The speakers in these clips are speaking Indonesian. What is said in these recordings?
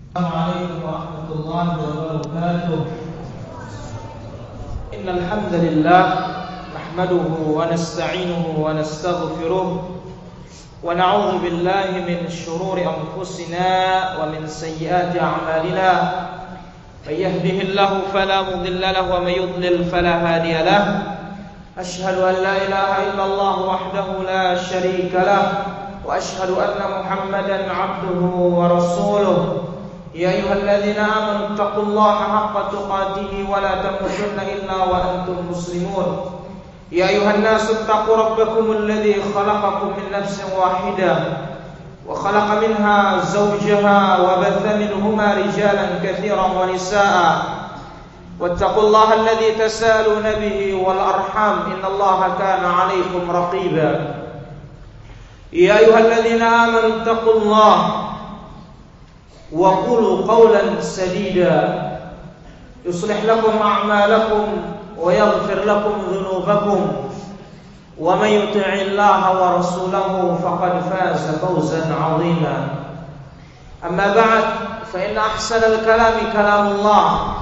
Assalamualaikum warahmatullahi wabarakatuh. Innal hamdalillah nahmaduhu wa nasta'inuhu wa nastaghfiruh wa na'udzu billahi min shururi anfusina wa min sayyiati a'malina. May yahdihillahu fala mudilla lahu wa may yudlil fala hadiya lahu. Ashhadu an la ilaha illallah wahdahu la syarika lahu wa ashhadu anna Muhammadan 'abduhu wa rasuluh. يا أيها الذين آمنوا اتقوا الله حق تقاته ولا تموتن إلا وأنتم مسلمون يا أيها الناس اتقوا ربكم الذي خلقكم من نفس واحدة وخلق منها زوجها وبث منهما رجالا كثيرا ونساء واتقوا الله الذي تساءلون به والأرحام إن الله كان عليكم رقيبا يا أيها الذين آمنوا اتقوا الله وقولوا قولا سديدا يصلح لكم أعمالكم ويغفر لكم ذنوبكم ومن يطع الله ورسوله فقد فاز فوزا عظيما أما بعد فإن أحسن الكلام كلام الله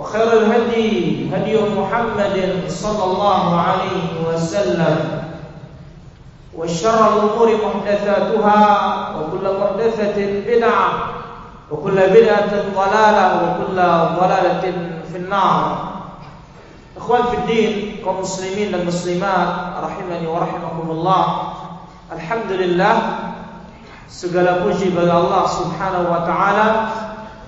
وخير الهدي هدي محمد صلى الله عليه وسلم وشر الأمور محدثاتها وكل محدثة بدعة وكل بدعة ضلالة وكل ضلالة في النار. Ikhwan fi din, kaum muslimin dan muslimat rahimani wa rahimakumullah. Alhamdulillah, segala puji bagi Allah Subhanahu wa taala.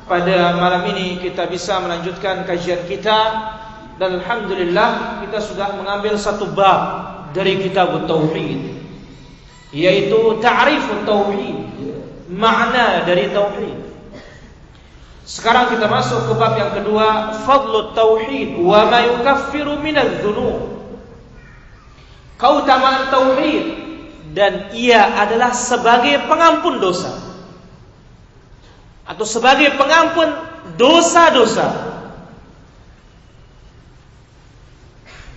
Pada malam ini kita bisa melanjutkan kajian kita dan alhamdulillah kita sudah mengambil satu bab dari kitab tauhid, yaitu ta'rifut tauhid, makna dari tauhid. Sekarang kita masuk ke bab yang kedua, fadlut tauhid wa ma yukaffiru minadz dzunub. Keutamaan tauhid dan ia adalah sebagai pengampun dosa atau sebagai pengampun dosa-dosa.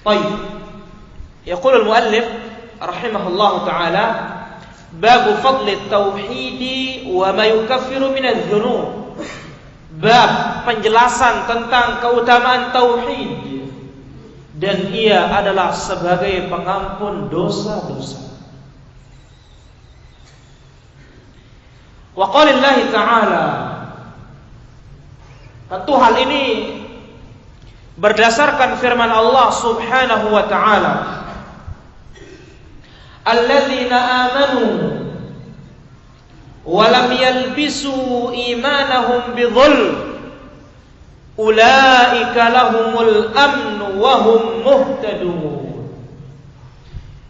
Baik. Yaqul al-muallif rahimahullahu ta'ala, bab fadli tauhid wa ma yukaffiru minadz dzunub. Bab penjelasan tentang keutamaan tauhid dan ia adalah sebagai pengampun dosa-dosa. Wa qaulillahi ta'ala, tentu hal ini berdasarkan firman Allah Subhanahu wa ta'ala, alladzina amanu wa lam yalbisu imanahum bidzulm ulaika lahumul amn wa hum muhtadun.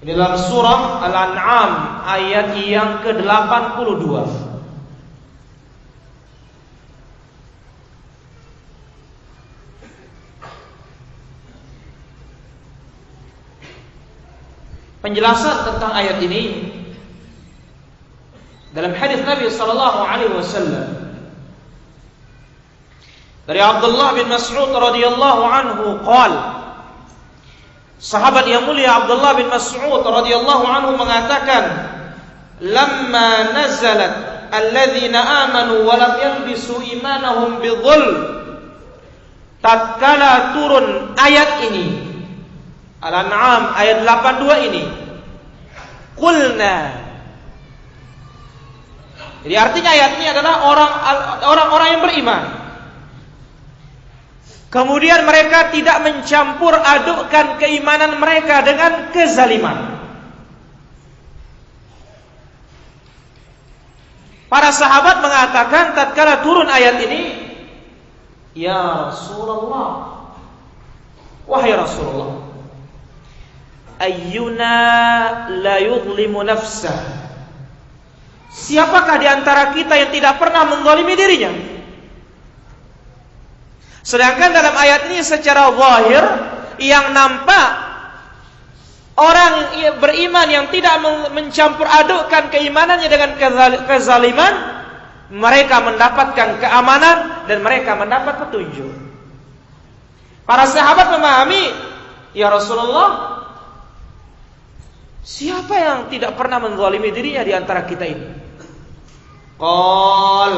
Di dalam surah Al-An'am ayat yang ke-82. Penjelasan tentang ayat ini dalam hadis Nabi sallallahu alaihi wasallam dari Abdullah bin Mas'ud radhiyallahu anhu qala, sahabat yang mulia Abdullah bin Mas'ud radhiyallahu anhu mengatakan, lamma nazalat alladzina amanu wa lam yalbisu imanahum bidzulm, tatkala turun ayat ini Al-An'am ayat 82 ini, qulna, jadi artinya ayat ini adalah orang-orang yang beriman. Kemudian mereka tidak mencampur adukkan keimanan mereka dengan kezaliman. Para sahabat mengatakan tatkala turun ayat ini, ya Rasulullah, wahai Rasulullah, ayyuna la yudlimu nafsah, siapakah di antara kita yang tidak pernah menzalimi dirinya? Sedangkan dalam ayat ini secara zahir yang nampak orang beriman yang tidak mencampur adukkan keimanannya dengan kezaliman, mereka mendapatkan keamanan dan mereka mendapat petunjuk. Para sahabat memahami, ya Rasulullah, siapa yang tidak pernah menzalimi dirinya di antara kita ini? Qal,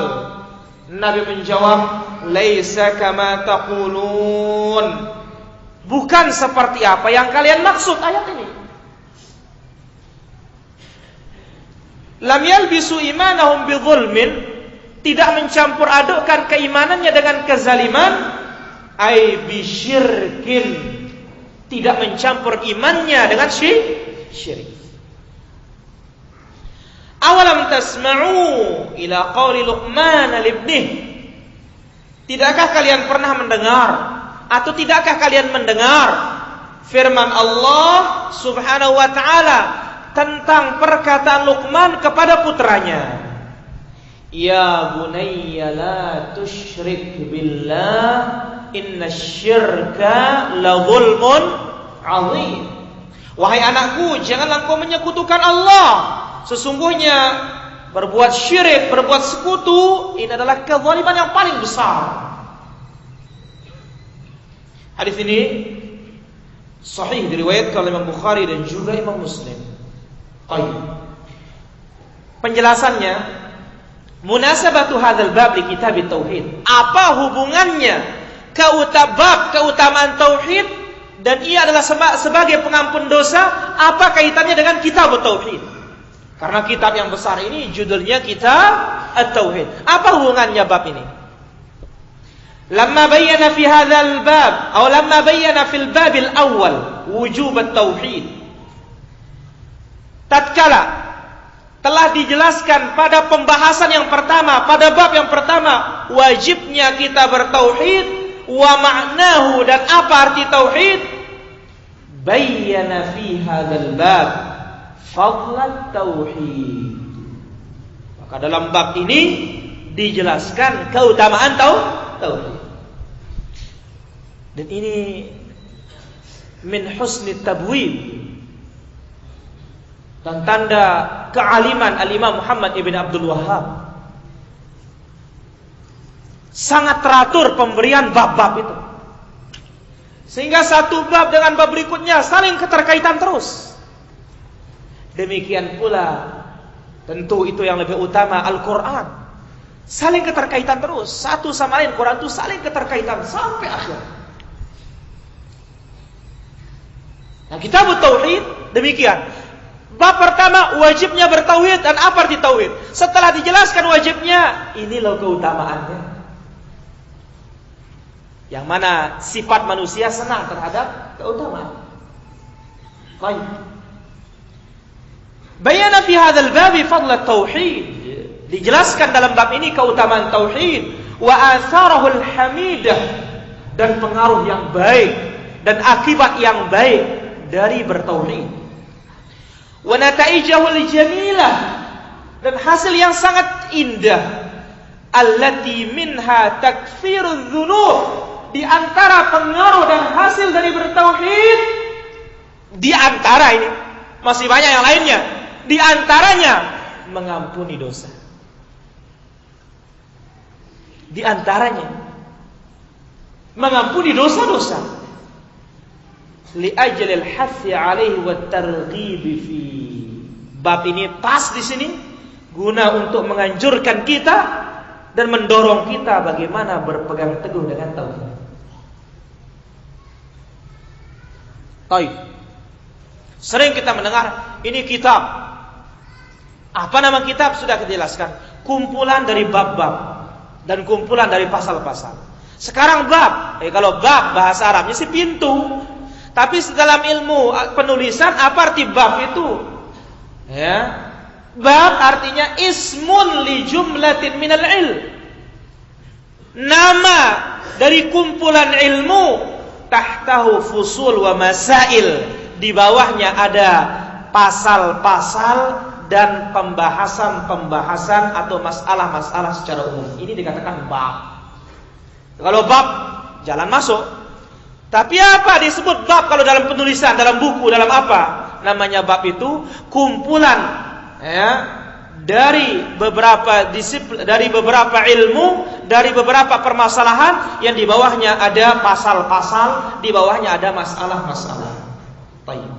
Nabi menjawab, "Laisa kama taqulun." Bukan seperti apa yang kalian maksud ayat ini. Lam yalbisu imanahum bidzulmin, tidak mencampur adukkan keimanannya dengan kezaliman, ai bisyirkin, tidak mencampur imannya dengan syirik. Awalam tasma'u ila qawli Luqman libnih, tidakkah kalian pernah mendengar atau tidakkah kalian mendengar firman Allah Subhanahu wa taala tentang perkataan Luqman kepada putranya, ya bunayya la tusyrik billah innasyirka la zulmun azim. Wahai anakku, janganlah engkau menyekutukan Allah. Sesungguhnya berbuat syirik, berbuat sekutu, ini adalah kezaliman yang paling besar. Hadis ini sahih diriwayatkan oleh Imam Bukhari dan juga Imam Muslim. Penjelasannya, munasabatu hadzal bab li kitab tauhid. Apa hubungannya keutamaan tauhid dan ia adalah sebagai pengampun dosa? Apa kaitannya dengan kitab tauhid? Karena kitab yang besar ini judulnya Kitab At-Tauhid. Apa hubungannya bab ini? Lamma bayyana fi hadzal bab atau lamma bayyana fil babil awal wujub at-tauhid. Tatkala telah dijelaskan pada pembahasan yang pertama, pada bab yang pertama, wajibnya kita bertauhid, wa ma'nahu, dan apa arti tauhid, bayyana fi hadzal bab fadlat tauhid. Maka dalam bab ini dijelaskan keutamaan tauhid. Dan ini min husni tabwib, dan tanda kealiman al-Imam Muhammad ibn Abdul Wahhab. Sangat teratur pemberian bab-bab itu, sehingga satu bab dengan bab berikutnya saling keterkaitan terus. Demikian pula tentu itu yang lebih utama Al-Quran, saling keterkaitan terus, satu sama lain. Quran itu saling keterkaitan sampai akhir. Nah, kitab tauhid demikian. Bab pertama wajibnya bertauhid, dan apa arti tauhid? Setelah dijelaskan wajibnya, ini loh keutamaannya. Yang mana sifat manusia senang terhadap keutamaan. Baik. Bayana fi hadzal bab fadl tauhid. Dijelaskan dalam bab ini keutamaan tauhid, wa atharahul hamidah, dan pengaruh yang baik dan akibat yang baik dari bertauhid. Wa nataijahul jamilah, dan hasil yang sangat indah. Allati minha takfirudz dzunub, di antara pengaruh dan hasil dari bertauhid, di antara ini masih banyak yang lainnya. Di antaranya mengampuni dosa. Di antaranya mengampuni dosa-dosa. Li ajlil hathi alaihi wat targhib fi. Bab ini pas di sini guna untuk menganjurkan kita dan mendorong kita bagaimana berpegang teguh dengan tauhid. Baik. Sering kita mendengar ini kitab. Apa nama kitab? Sudah kita jelaskan. Kumpulan dari bab-bab dan kumpulan dari pasal-pasal. Sekarang bab. Kalau bab bahasa Arabnya sih pintu. Tapi dalam ilmu penulisan apa arti bab itu? Ya. Bab artinya ismun li jumlatin minal ilm. Nama dari kumpulan ilmu, tahtahu fusul wa masail. Di bawahnya ada pasal-pasal dan pembahasan-pembahasan atau masalah-masalah secara umum. Ini dikatakan bab. Kalau bab jalan masuk. Tapi apa disebut bab kalau dalam penulisan, dalam buku, dalam apa? Namanya bab itu kumpulan ya, dari beberapa disiplin, dari beberapa ilmu, dari beberapa permasalahan yang di bawahnya ada pasal-pasal, di bawahnya ada masalah-masalah. Baik.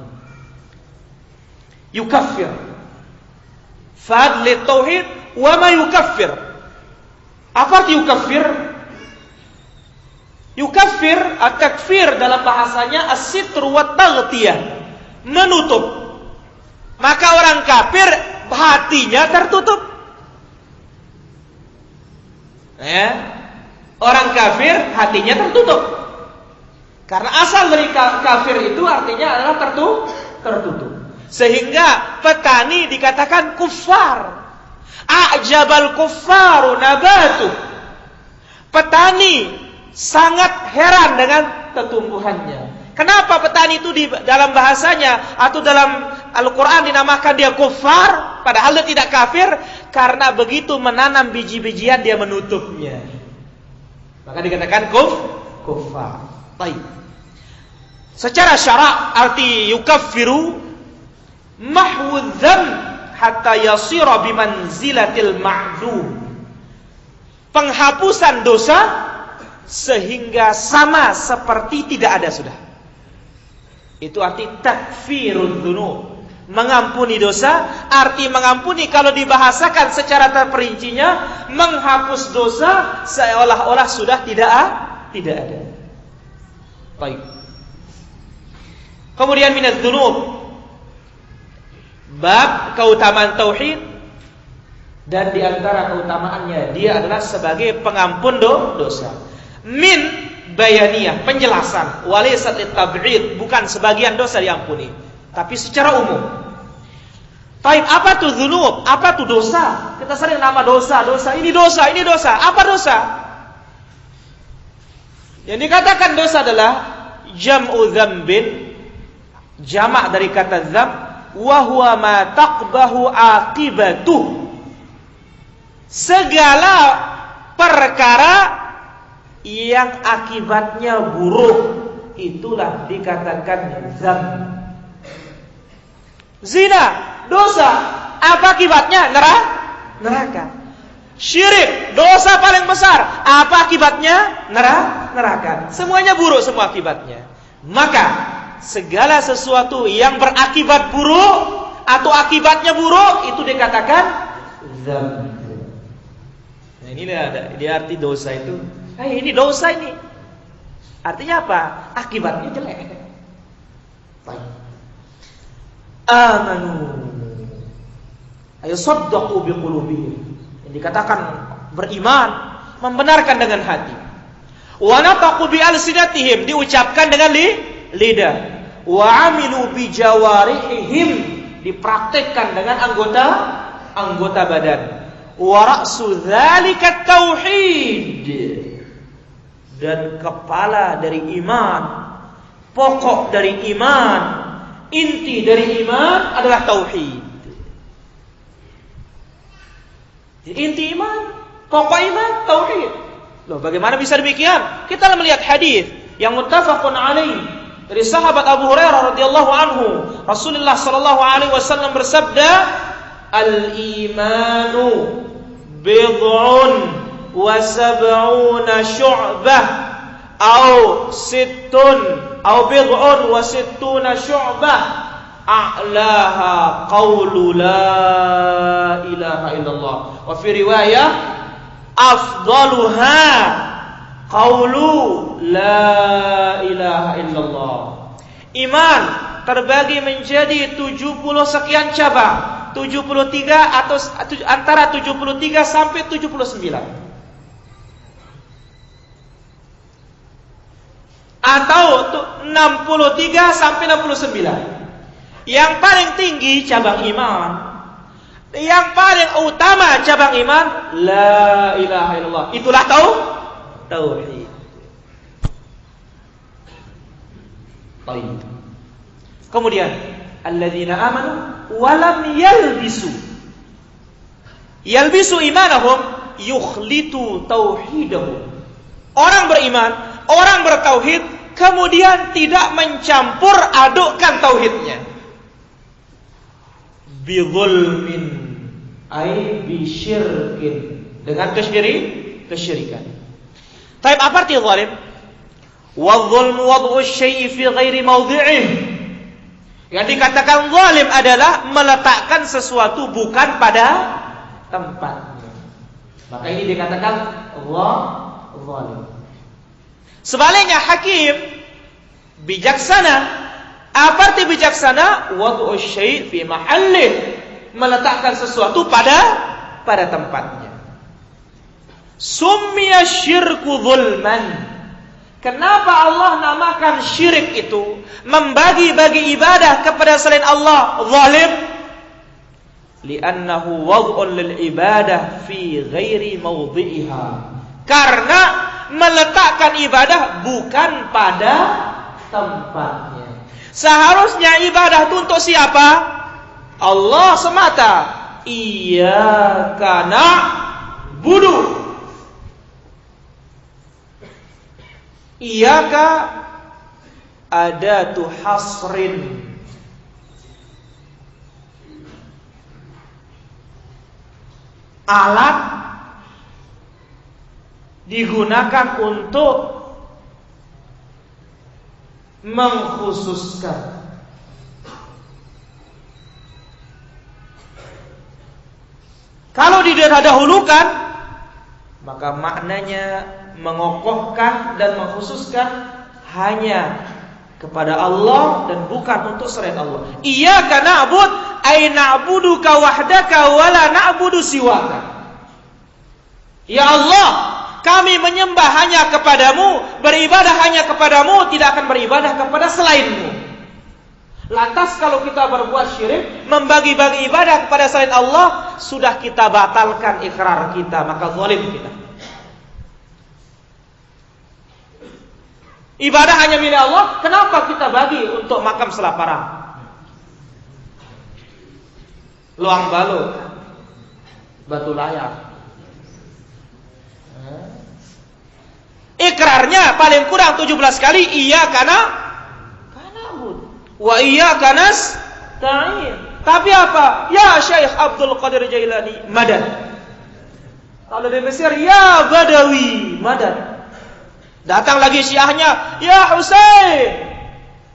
Yukaffir. Fadl tauhid wa ma yukaffir. Apa arti yukaffir? Yukaffir, at-takfir dalam bahasanya as-sitru wa taghtiyah, menutup. Maka orang kafir hatinya tertutup. Orang kafir hatinya tertutup. Karena asal dari kafir itu artinya adalah tertutup. Sehingga petani dikatakan kuffar. A'jabal kuffaru nabatu. Petani sangat heran dengan tumbuhannya. Kenapa petani itu di dalam bahasanya atau dalam Al-Quran dinamakan dia kuffar, padahal dia tidak kafir? Karena begitu menanam biji-bijian dia menutupnya. Maka dikatakan kuffar. Baik. Secara syarak arti yukaffiru mahwu dzam hatta yasira bimanzilatil ma'dum. Penghapusan dosa sehingga sama seperti tidak ada sudah. Itu arti takfirud dzunub, mengampuni dosa. Arti mengampuni kalau dibahasakan secara terperincinya, menghapus dosa seolah-olah sudah tidak ada. Baik. Kemudian minadz dzunub, bab keutamaan tauhid, dan di antara keutamaannya dia adalah sebagai pengampun dosa. Min bayaniyah, penjelasan, walaysat litab'id, bukan sebagian dosa diampuni, tapi secara umum. Baik, apa tuh dzunub? Apa tuh dosa? Kita sering nama dosa. Ini dosa. Apa dosa? Yang dikatakan dosa adalah jam'u dzambin, jamak dari kata dzam, wa huwa ma taqbahu aqibatuh. Segala perkara yang akibatnya buruk, itulah dikatakan dzam. Zina, dosa, apa akibatnya? Neraka. Syirik, dosa paling besar, apa akibatnya? Neraka. Semuanya buruk semua akibatnya. Maka segala sesuatu yang berakibat buruk atau akibatnya buruk itu dikatakan dzam. Nah, inilah dia arti dosa itu. Ini dosa ini. Artinya apa? Akibatnya jelek. Baik. Amanu. Ayo saddaqu biqulubihim. Yang dikatakan beriman, membenarkan dengan hati. Wa nataqu bi alsinatihim, diucapkan dengan lidah. Wa amilu bi jawarihim, dipraktekkan dengan anggota badan. Wa ra'su dzalika tauhid, dan kepala dari iman, pokok dari iman, inti dari iman adalah tauhid. Inti iman, pokok iman, tauhid. Loh, bagaimana bisa demikian? Kita melihat hadis yang muttafaqun alaih dari sahabat Abu Hurairah radhiyallahu anhu. Rasulullah sallallahu alaihi wasallam bersabda, "Al-imanu bid'un wa sab'una syu'bah au sittun au bid'un wa sittuna syu'bah a'laha qawlu la ilaha illallah wa fi riwayah afdaluha qawlu la ilaha illallah." Iman terbagi menjadi 70 sekian cabang, 73 atau antara 73 sampai 79. Atau 63 sampai 69. Yang paling tinggi cabang iman, yang paling utama cabang iman, la ilaha illallah. Itulah tauhid. Baik. Kemudian alladzina amanu walam yalbisu imanahum yukhlitu tauhidahum. Orang beriman, orang bertauhid, kemudian tidak mencampur adukkan tauhidnya. Bidzulmin ay bisyirkin, dengan kesyirikan. Taib, apa arti zalim? Wadzulmu wad'u syai'i fi ghairi mawdhi'ih. Yang dikatakan zalim adalah meletakkan sesuatu bukan pada tempatnya. Maka ini dikatakan Allah zalim. Sebaliknya hakim, bijaksana. Apa arti bijaksana? Wad'u syai' fi mahallih, meletakkan sesuatu pada tempatnya. Summiya syirku zulman. Kenapa Allah namakan syirik itu, membagi-bagi ibadah kepada selain Allah, zalim? Li'annahu wad'un lil ibadah fi ghairi mawdhi'iha. Karena meletakkan ibadah bukan pada tempatnya. Seharusnya ibadah itu untuk siapa? Allah semata. Iyyaka na'budu. Iyyaka adatu hasrin. Alat digunakan untuk mengkhususkan. Kalau didahulukan, maka maknanya mengokohkan dan mengkhususkan hanya kepada Allah dan bukan untuk selain Allah. Iyyaka na'bud ay na'buduka wahdaka wa la na'budu siwaka. Ya Allah, kami menyembah hanya kepadamu, beribadah hanya kepadamu, tidak akan beribadah kepada selainmu. Lantas kalau kita berbuat syirik, membagi-bagi ibadah kepada selain Allah, sudah kita batalkan ikrar kita, maka zalim kita. Ibadah hanya milik Allah, kenapa kita bagi untuk makam Selaparang? Luang Balut, Batu Layar. Ikrarnya paling kurang 17 kali, iyyaka na'budu wa iyyaka nasta'in. Tapi apa? Ya Syekh Abdul Qadir Jailani, madad. Kalau di Mesir, ya Badawi, madad. Datang lagi syiahnya, ya Husain,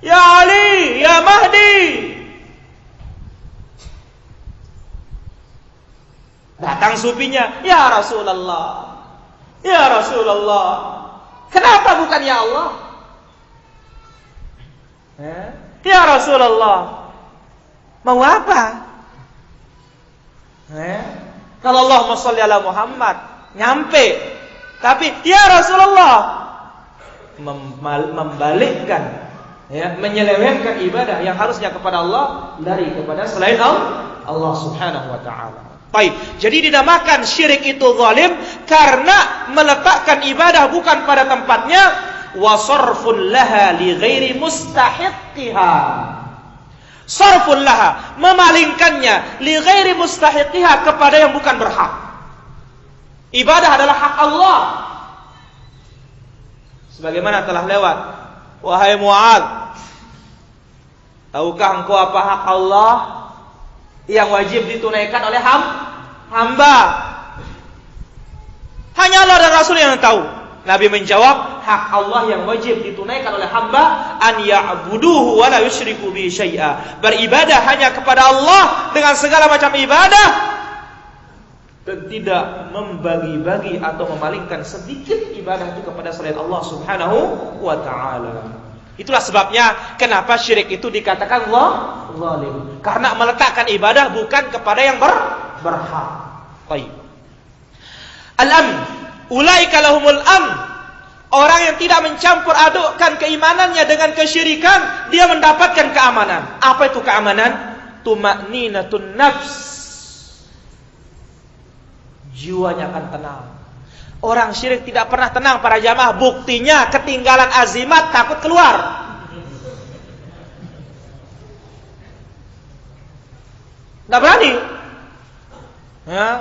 ya Ali, ya Mahdi. Datang sufinya, ya Rasulullah, ya Rasulullah. Kenapa bukan ya Allah? Ya Rasulullah, mau apa? Kalau Allahumma sholli ala Muhammad, nyampe. Tapi ya Rasulullah, membalikkan, menyelewengkan ibadah yang harusnya kepada Allah dari kepada selain Allah Subhanahu wa taala. Baik, jadi dinamakan syirik itu zalim karena meletakkan ibadah bukan pada tempatnya, wa sarfun laha li ghairi mustahiqiha. Sarfun laha, memalingkannya li ghairi mustahiqiha, kepada yang bukan berhak. Ibadah adalah hak Allah. Sebagaimana telah lewat, wahai Mu'adz, tahukah engkau apa hak Allah yang wajib ditunaikan oleh hamba? Hanya Allah dan Rasul yang tahu. Nabi menjawab, hak Allah yang wajib ditunaikan oleh hamba, an ya'buduhu wa la yusyriku bihi syai'a. Beribadah hanya kepada Allah dengan segala macam ibadah, dan tidak membagi-bagi atau memalingkan sedikit ibadah itu kepada selain Allah Subhanahu wa ta'ala. Itulah sebabnya kenapa syirik itu dikatakan zalim, karena meletakkan ibadah bukan kepada yang berhak. Baik. Al-amn, ulaika lahumul amn. Orang yang tidak mencampur adukkan keimanannya dengan kesyirikan, dia mendapatkan keamanan. Apa itu keamanan? Tuma'ninatun nafs. Jiwanya akan tenang. Orang syirik tidak pernah tenang para jamaah. Buktinya ketinggalan azimat, takut keluar. Nggak berani.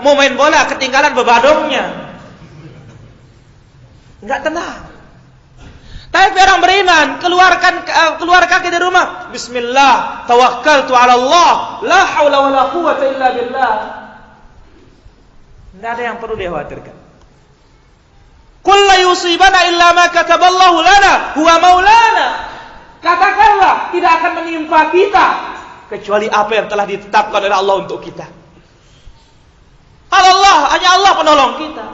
Mau main bola ketinggalan bebadongnya. Nggak tenang. Tapi orang beriman keluar kaki dari rumah. Bismillah, tawakkaltu ala Allah, la haula wala quwwata illa billah. Tidak ada yang perlu dikhawatirkan. Qul la yusibana illa ma kataballahu lana huwa maulana. Katakanlah, tidak akan menimpa kita kecuali apa yang telah ditetapkan oleh Allah untuk kita. Allah, hanya Allah penolong kita.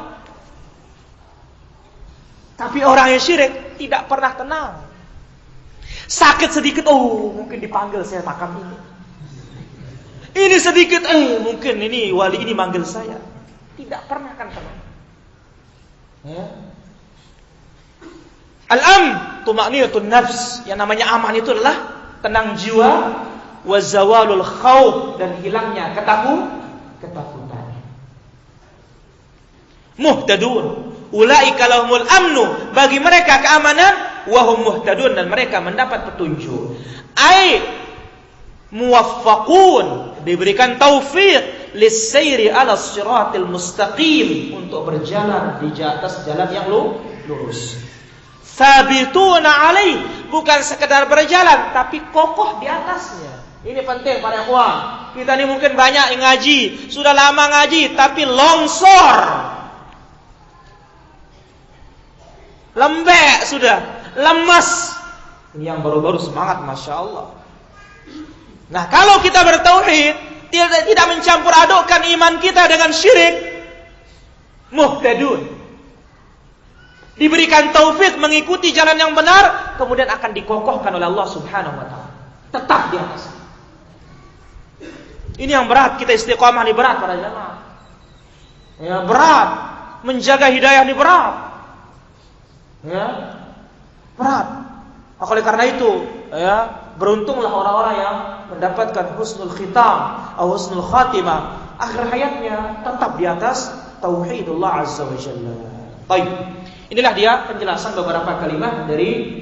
Tapi orang yang syirik tidak pernah tenang. Sakit sedikit, mungkin dipanggil saya makam ini. Ini sedikit, mungkin ini wali ini manggil saya. Tidak pernah kan tenang. Ya. Al-am, tuma'niyatun nafs. Yang namanya aman itu adalah tenang jiwa, wa zawalul khauf, dan hilangnya ketakutan. Muhtadun, ulaika lahumul amnu, bagi mereka keamanan, wa hum muhtadun, dan mereka mendapat petunjuk. Ai muwaffaqun, diberikan taufik lis-sayri 'ala siratil mustaqim, untuk berjalan di atas jalan yang lurus. Sabituna 'alaih, bukan sekedar berjalan tapi kokoh di atasnya. Ini penting para ikhwan. Kita ini mungkin banyak yang ngaji, sudah lama ngaji tapi longsor. Lembek sudah, lemas. Ini yang baru-baru semangat, Masya Allah. Nah, kalau kita bertauhid, tidak mencampur adukkan iman kita dengan syirik, muhtadun, diberikan taufik mengikuti jalan yang benar, kemudian akan dikokohkan oleh Allah Subhanahu wa taala. Tetap di atas. Ini yang berat, kita istiqamah ini berat para jamaah. Ya, berat. Menjaga hidayah ini berat. Ya, berat. Oleh karena itu, ya, beruntunglah orang-orang yang mendapatkan husnul khitam atau husnul khatimah, akhir hayatnya tetap di atas tauhidullah azza wa jalla. Baik. Inilah dia penjelasan beberapa kalimat dari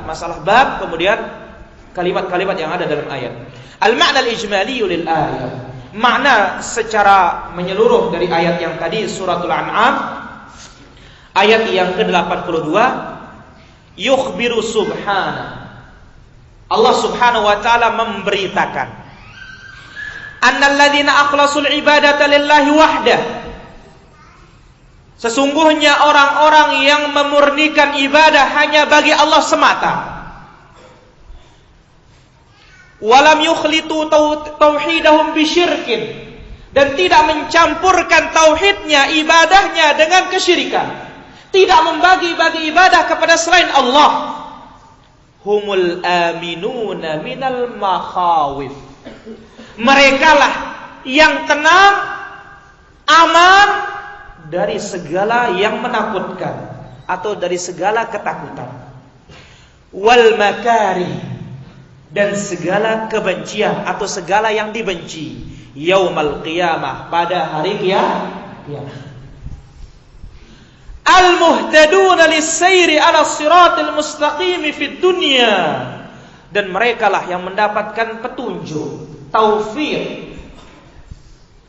masalah bab, kemudian kalimat-kalimat yang ada dalam ayat. Al-ma'na al-ijmali lil ayat. Makna secara menyeluruh dari ayat yang tadi suratul An'am ayat yang ke-82, yukhbiru subhana, Allah Subhanahu wa taala memberitakan, annal ladzina akhlasul ibadata lillahi wahdah, sesungguhnya orang-orang yang memurnikan ibadah hanya bagi Allah semata. Walam yukhlitu tauhidahum bisyirkin, dan tidak mencampurkan tauhidnya, ibadahnya dengan kesyirikan. Tidak membagi-bagi ibadah kepada selain Allah. Humul aminuna minal makhawif, merekalah yang tenang, aman dari segala yang menakutkan atau dari segala ketakutan. Wal makarih, dan segala kebencian atau segala yang dibenci. Yaumal qiyamah, pada hari kiamat. Al-muhtaduna lis-sayri 'ala siratil mustaqim fid dunya, dan merekalah yang mendapatkan petunjuk, taufik,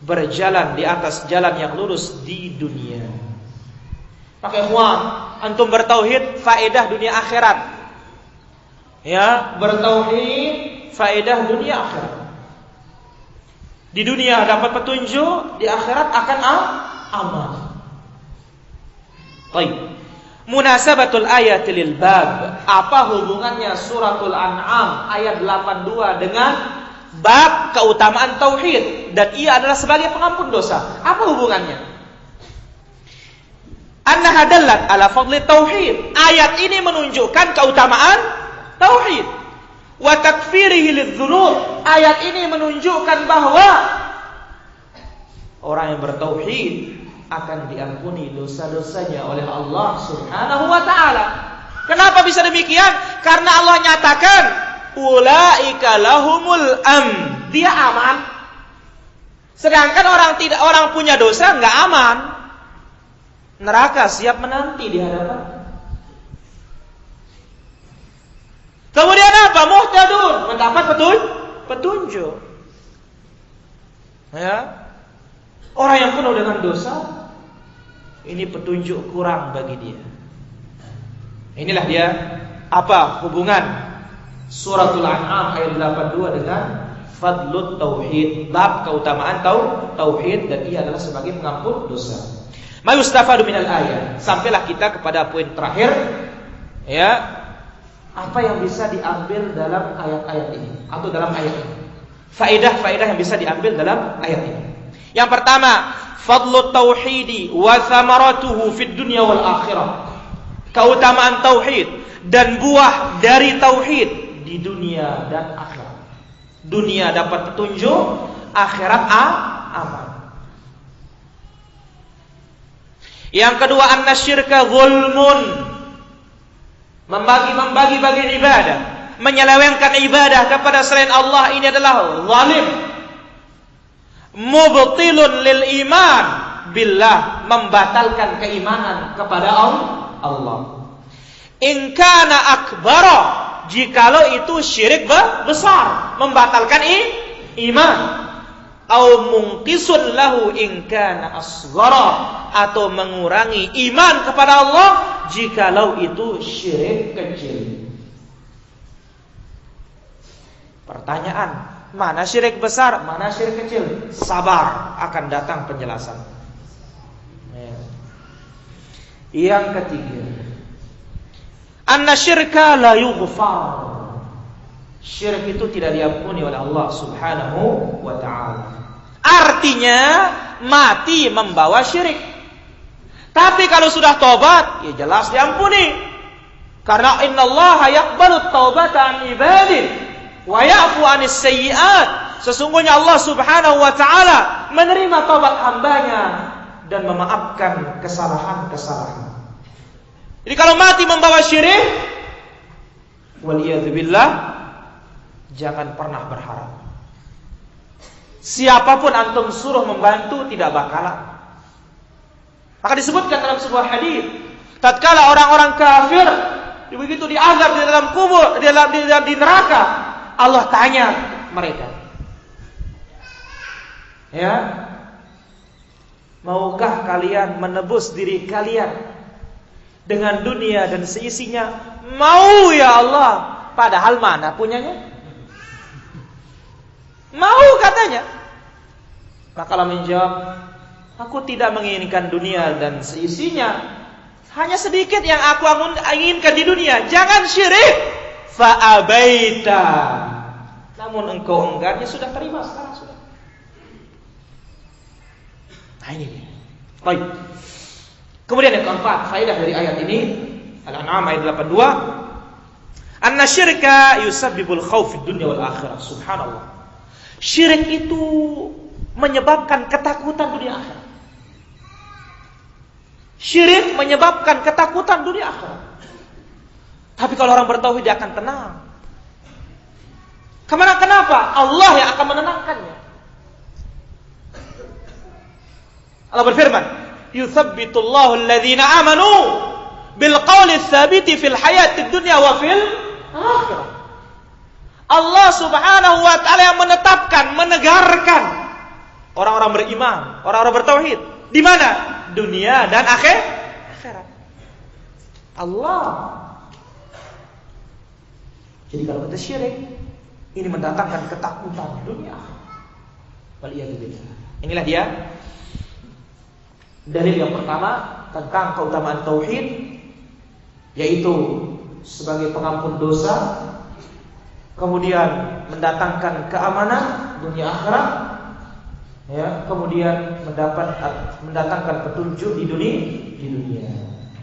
berjalan di atas jalan yang lurus di dunia. Maka ikhwan, antum bertauhid faedah dunia akhirat. Ya, bertauhid faedah dunia akhirat. Di dunia dapat petunjuk, di akhirat akan aman. Baik. Munasabatul ayat lil bab. Apa hubungannya suratul An'am ayat 82 dengan bab keutamaan tauhid, dan ia adalah sebagai pengampun dosa? Apa hubungannya? Annaha dallat ala fadli tauhid. Ayat ini menunjukkan keutamaan tauhid. Wa takfirihi lidzunub. Ayat ini menunjukkan bahwa orang yang bertauhid akan diampuni dosa-dosanya oleh Allah Subhanahu wa taala. Kenapa bisa demikian? Karena Allah nyatakan ulaika lahumul dia aman. Sedangkan orang punya dosa enggak aman. Neraka siap menanti di hadapan. Kemudian apa? Muhtadun, mendapat petunjuk. Ya. Orang yang penuh dengan dosa, ini petunjuk kurang bagi dia. Inilah dia apa hubungan suratul An'am ayat 82 dengan fadlut tauhid, bab keutamaan tauhid, dan ia adalah sebagai pengampun dosa. Ma yustafadu minal ayat. Sampailah kita kepada poin terakhir, ya. Apa yang bisa diambil dalam ayat-ayat ini atau dalam ayat ini? Faedah-faedah yang bisa diambil dalam ayat ini. Yang pertama, fadlu tauhidi wa thamaratuhu fid dunya wal akhirah. Keutamaan tauhid dan buah dari tauhid di dunia dan akhirat. Dunia dapat petunjuk, akhirat aman. Yang kedua, annasyirka zulmun. Membagi ibadah, menyelewengkan ibadah kepada selain Allah, ini adalah zalim. Mubtilun lil iman billah, membatalkan keimanan kepada Allah. In kana akbara, jikalau itu syirik besar, membatalkan iman. Au mungkisun lahu in kana asghara, atau mengurangi iman kepada Allah jikalau itu syirik kecil. Pertanyaan, mana syirik besar, mana syirik kecil? Sabar, akan datang penjelasan. Yang ketiga, anna syirka la yughfar. Syirik itu tidak diampuni oleh Allah Subhanahu wa ta'ala. Artinya mati membawa syirik. Tapi kalau sudah tobat, ya jelas diampuni. Karena innallaha yaqbalu taubata an ibadihi wa ya'fu 'anis sayyi'at. Sesungguhnya Allah Subhanahu wa ta'ala menerima taubat hambanya dan memaafkan kesalahan-kesalahan. Jadi kalau mati membawa syirik, waliyadzubillah, jangan pernah berharap. Siapapun antum suruh membantu tidak bakalan. Maka disebutkan dalam sebuah hadis, tatkala orang-orang kafir begitu diazab di dalam kubur, di neraka, Allah tanya mereka, ya, maukah kalian menebus diri kalian dengan dunia dan seisinya? Mau ya Allah. Padahal mana punyanya? Mau katanya. Maka Allah menjawab, aku tidak menginginkan dunia dan seisinya. Hanya sedikit yang aku inginkan di dunia. Jangan syirik. Fa'abaita. Namun engkau enggan, ya sudah terima sekarang sudah. Nah ini dia. Baik. Kemudian yang keempat, faedah dari ayat ini, Al-An'am ayat 82. Anna syirka yusabbibul khauf fid dunya wal akhirah. Subhanallah. Syirik itu menyebabkan ketakutan dunia akhirat. Syirik menyebabkan ketakutan dunia akhirat. Tapi kalau orang bertauhid dia akan tenang. Kenapa? Allah yang akan menenangkannya. Allah berfirman, "Yuthabbitullahu alladhina amanu bil qawli tsabiti fil hayatid dunya wa fil akhirah." Allah Subhanahu wa ta'ala yang menetapkan, menegarkan orang-orang beriman, orang-orang bertauhid. Di mana? Dunia dan akhirat. Allah. Jadi kalau kita syirik, ini mendatangkan ketakutan dunia. Waliyadzubillah. Inilah dia dalil yang pertama tentang keutamaan tauhid, yaitu sebagai pengampun dosa, kemudian mendatangkan keamanan dunia akhirat, ya, kemudian mendatangkan petunjuk di dunia.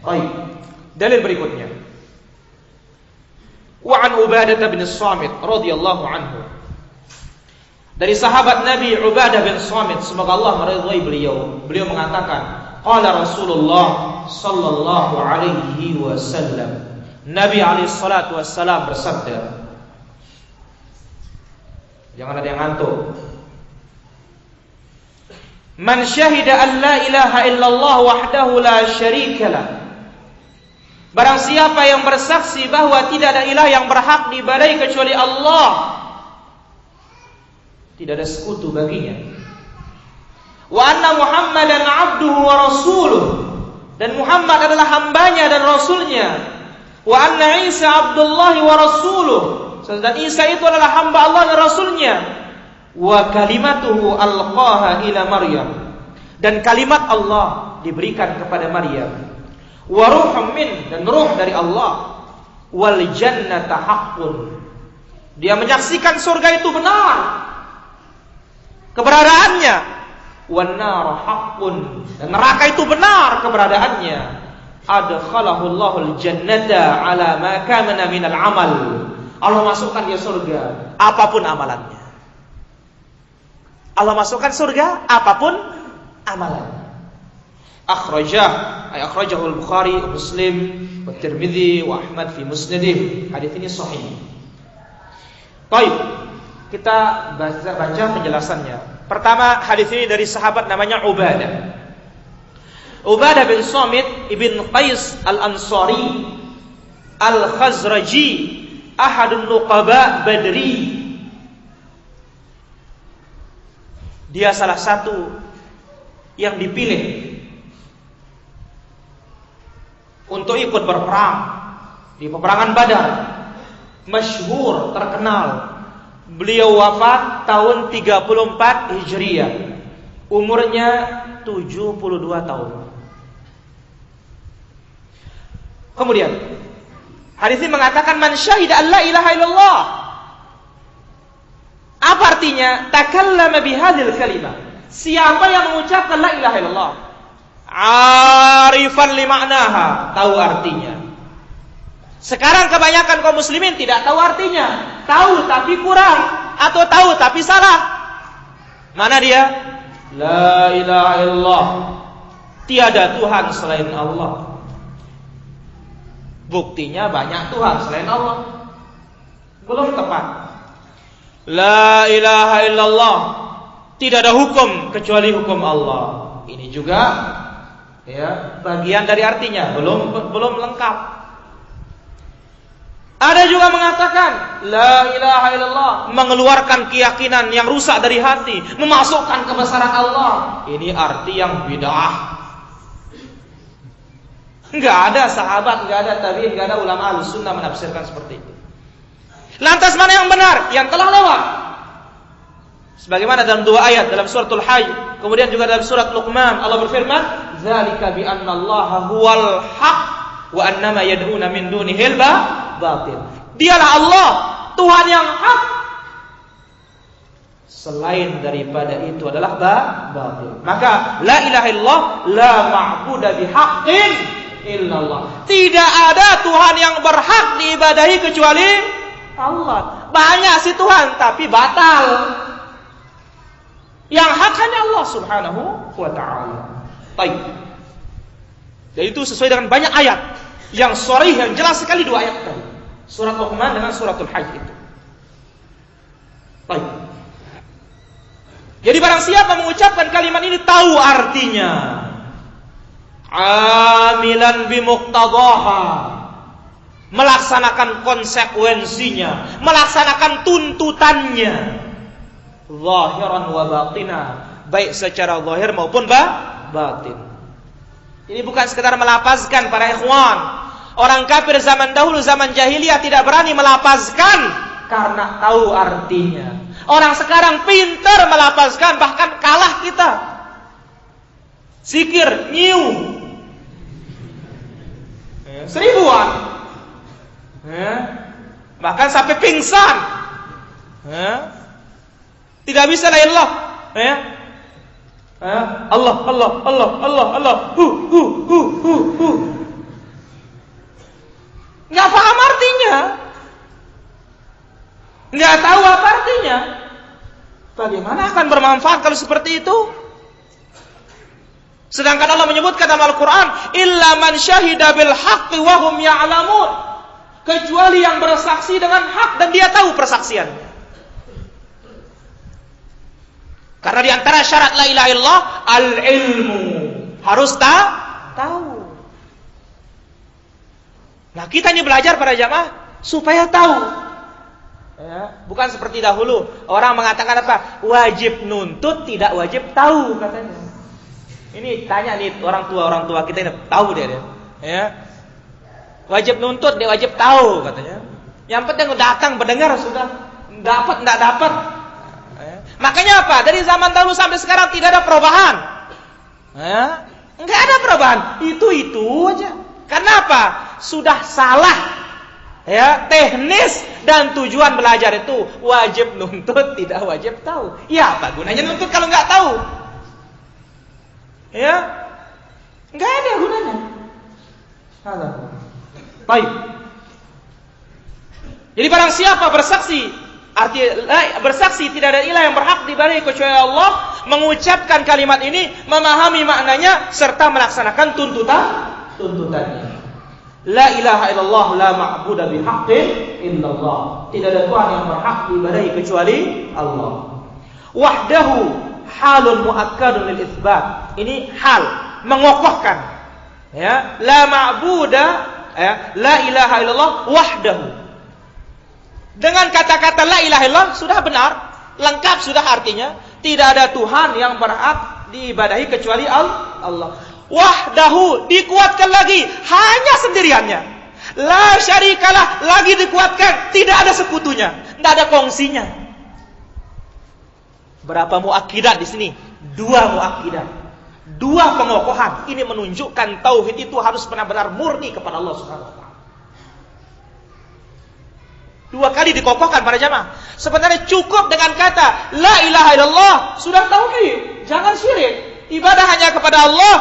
Baik. Dalil berikutnya. Wa an Ubadah bin Samit radhiyallahu anhu. Dari sahabat Nabi Ubadah bin Samit, semoga Allah meridhai beliau. Beliau mengatakan, qala Rasulullah sallallahu alaihi wasallam. Nabi alaihi salatu wassalam bersabda. Jangan ada yang ngantuk. Man syahida an la ilaha illallah wahdahu la syarikalah. Barang siapa yang bersaksi bahwa tidak ada ilah yang berhak diibadahi kecuali Allah, tidak ada sekutu baginya. Wa anna Muhammadan abduhu wa rasuluh, dan Muhammad adalah hambanya dan rasulnya. Wa anna Isa abdullahi wa rasuluh, dan Isa itu adalah hamba Allah dan rasulnya. Wa kalimatuhu alqaha ila Maryam, dan kalimat Allah diberikan kepada Maryam. Wa ruhum min, dan ruh dari Allah. Wal jannata haqqun, dia menyaksikan surga itu benar keberadaannya. wan nar haqqun, dan neraka itu benar keberadaannya, adkhalahu Allahul jannata ala ma kana minal amal, Allah masukkan dia surga apapun amalannya. Allah masukkan surga apapun amalannya. Akhrajahu al-Bukhari, Muslim, wa Tirmidzi, wa Ahmad fi Musnadih. Hadis ini sahih. Baik, kita baca penjelasannya. Pertama, hadis ini dari sahabat namanya Ubadah bin Samit ibn Qais al-Ansari al-Khazraji, ahadun nuqaba Badri. Dia salah satu yang dipilih untuk ikut berperang di peperangan Badar. Masyhur, terkenal. Beliau wafat tahun 34 Hijriah. Umurnya 72 tahun. Kemudian hadis ini mengatakan man syahida an la ilaha illallah. Apa artinya? Takallama bihadhil kalimah. Siapa yang mengucapkan la ilaha illallah, arifan li ma'naha, tahu artinya. Sekarang kebanyakan kaum muslimin tidak tahu artinya. Tahu tapi kurang, atau tahu tapi salah. Mana dia? La ilaha illallah, tiada Tuhan selain Allah. Buktinya banyak Tuhan selain Allah. Belum tepat. La ilaha illallah, tidak ada hukum kecuali hukum Allah. Ini juga ya bagian dari artinya, belum lengkap. Ada juga mengatakan la ilaha illallah, mengeluarkan keyakinan yang rusak dari hati, memasukkan kebesaran Allah. Ini arti yang bid'ah. Enggak ada sahabat, enggak ada tabi'in, enggak ada ulama Ahlussunnah menafsirkan seperti itu. Lantas mana yang benar? Yang telah lewat. Sebagaimana dalam dua ayat dalam suratul Hajj, kemudian juga dalam surat Luqman, Allah berfirman, "Dzalika bi anna Allaha huwal haq wa annama yad'una min dunihil batil." Dialah Allah, Tuhan yang hak. Selain daripada itu adalah batil. Maka la ilaha illallah, la ma'budu bihaqqin illallah. Tidak ada Tuhan yang berhak diibadahi kecuali Allah. Banyak sih Tuhan tapi batal. Yang hak hanya Allah Subhanahu wa ta'ala. Baik. Dan itu sesuai dengan banyak ayat yang sharih, yang jelas sekali dua ayat tadi. Surat Luqman dengan suratul Hajj itu. Baik. Jadi barang siapa mengucapkan kalimat ini tahu artinya, amilan bimuqtadaha, melaksanakan konsekuensinya, melaksanakan tuntutannya, zahiran wa batina, baik secara zahir maupun batin. Ini bukan sekedar melapazkan para ikhwan. Orang kafir zaman dahulu, zaman jahiliyah tidak berani melapazkan karena tahu artinya. Orang sekarang pintar melapazkan, bahkan kalah kita. Zikir, nyiu, seribuan, bahkan sampai pingsan. Tidak bisa la ilallah. Allah, Allah, Allah, Allah, Allah. Nggak paham artinya, nggak tahu apa artinya. Bagaimana akan bermanfaat kalau seperti itu? Sedangkan Allah menyebutkan dalam Al-Quran, illa man syahida bil haqqi wa hum ya'lamun, kecuali yang bersaksi dengan hak dan dia tahu persaksiannya. Karena di antara syarat la ilaha illallah al-ilmu, harus tahu. Nah, kita ini belajar para jamaah supaya tahu. Ya, bukan seperti dahulu orang mengatakan apa? Wajib nuntut, tidak wajib tahu katanya. Ini tanya nih orang tua kita ini tahu dia. Ya. Wajib nuntut, dia wajib tahu katanya. Yang penting datang mendengar sudah, dapat enggak dapat. Makanya apa? Dari zaman dahulu sampai sekarang tidak ada perubahan. Enggak ada perubahan. Itu aja. Kenapa? Sudah salah. Ya, teknis dan tujuan belajar itu wajib nuntut, tidak wajib tahu. Ya, apa gunanya nuntut kalau enggak tahu? Ya, nggak ada gunanya. Baik. Jadi barang siapa bersaksi, bersaksi tidak ada ilah yang berhak diibadahi kecuali Allah, mengucapkan kalimat ini, memahami maknanya serta melaksanakan tuntutannya. La ilaha illallah la ma'budu bihaqqin illallah. Tidak ada Tuhan yang berhak diibadahi kecuali Allah. Wahdahu halun muakkadun lil itsbat. Ini hal mengokohkan. Ya, la ma'budu, ya, la ilaha illallah wahdahu. Dengan kata-kata la ilaha illallah sudah benar, lengkap sudah artinya. Tidak ada Tuhan yang berhak diibadahi kecuali Allah. Wahdahu dikuatkan lagi, hanya sendiriannya. La syarikalah lagi dikuatkan, tidak ada sekutunya, tidak ada kongsinya. Berapa muakkidat di sini? 2 muakkidat, 2 pengokohan. Ini menunjukkan tauhid itu harus benar-benar murni kepada Allah Subhanahu wa taala. 2 kali dikokohkan para jamaah. Sebenarnya cukup dengan kata la ilaha illallah sudah tauhid. Jangan syirik. Ibadah hanya kepada Allah.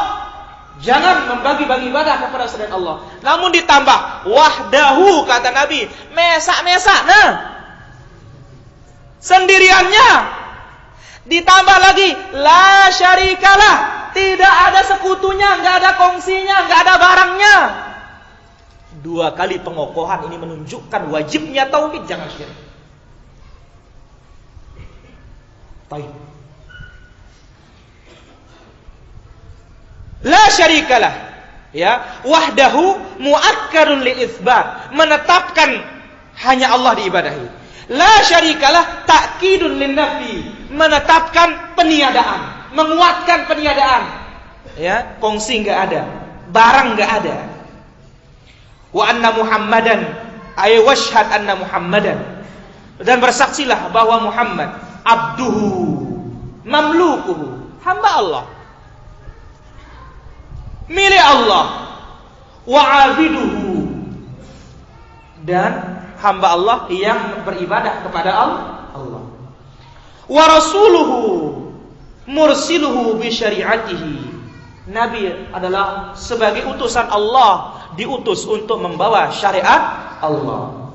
Jangan membagi-bagi ibadah kepada selain Allah. Namun ditambah wahdahu kata Nabi, mesak-mesak. Nah, sendiriannya. Ditambah lagi la syarikalah, tidak ada sekutunya, enggak ada kongsinya, enggak ada barangnya. 2 kali pengokohan ini menunjukkan wajibnya tauhid, jangan syirik. Baik. La syarikalah, ya, wahdahu muakkadun lil itsbat, menetapkan hanya Allah diibadahi. La syarikalah ta'kidun lin nafi, menetapkan peniadaan, menguatkan peniadaan. Ya, kongsi enggak ada, barang enggak ada. Wa anna Muhammadan, ay washhad anna Muhammadan, dan bersaksilah bahwa Muhammad abduhu mamlukuhu, hamba Allah, milik Allah, wa abiduhu, dan hamba Allah yang beribadah kepada Allah, wa rasuluhu mursiluhu bi syari'atihi, Nabi adalah sebagai utusan Allah, diutus untuk membawa syariat Allah.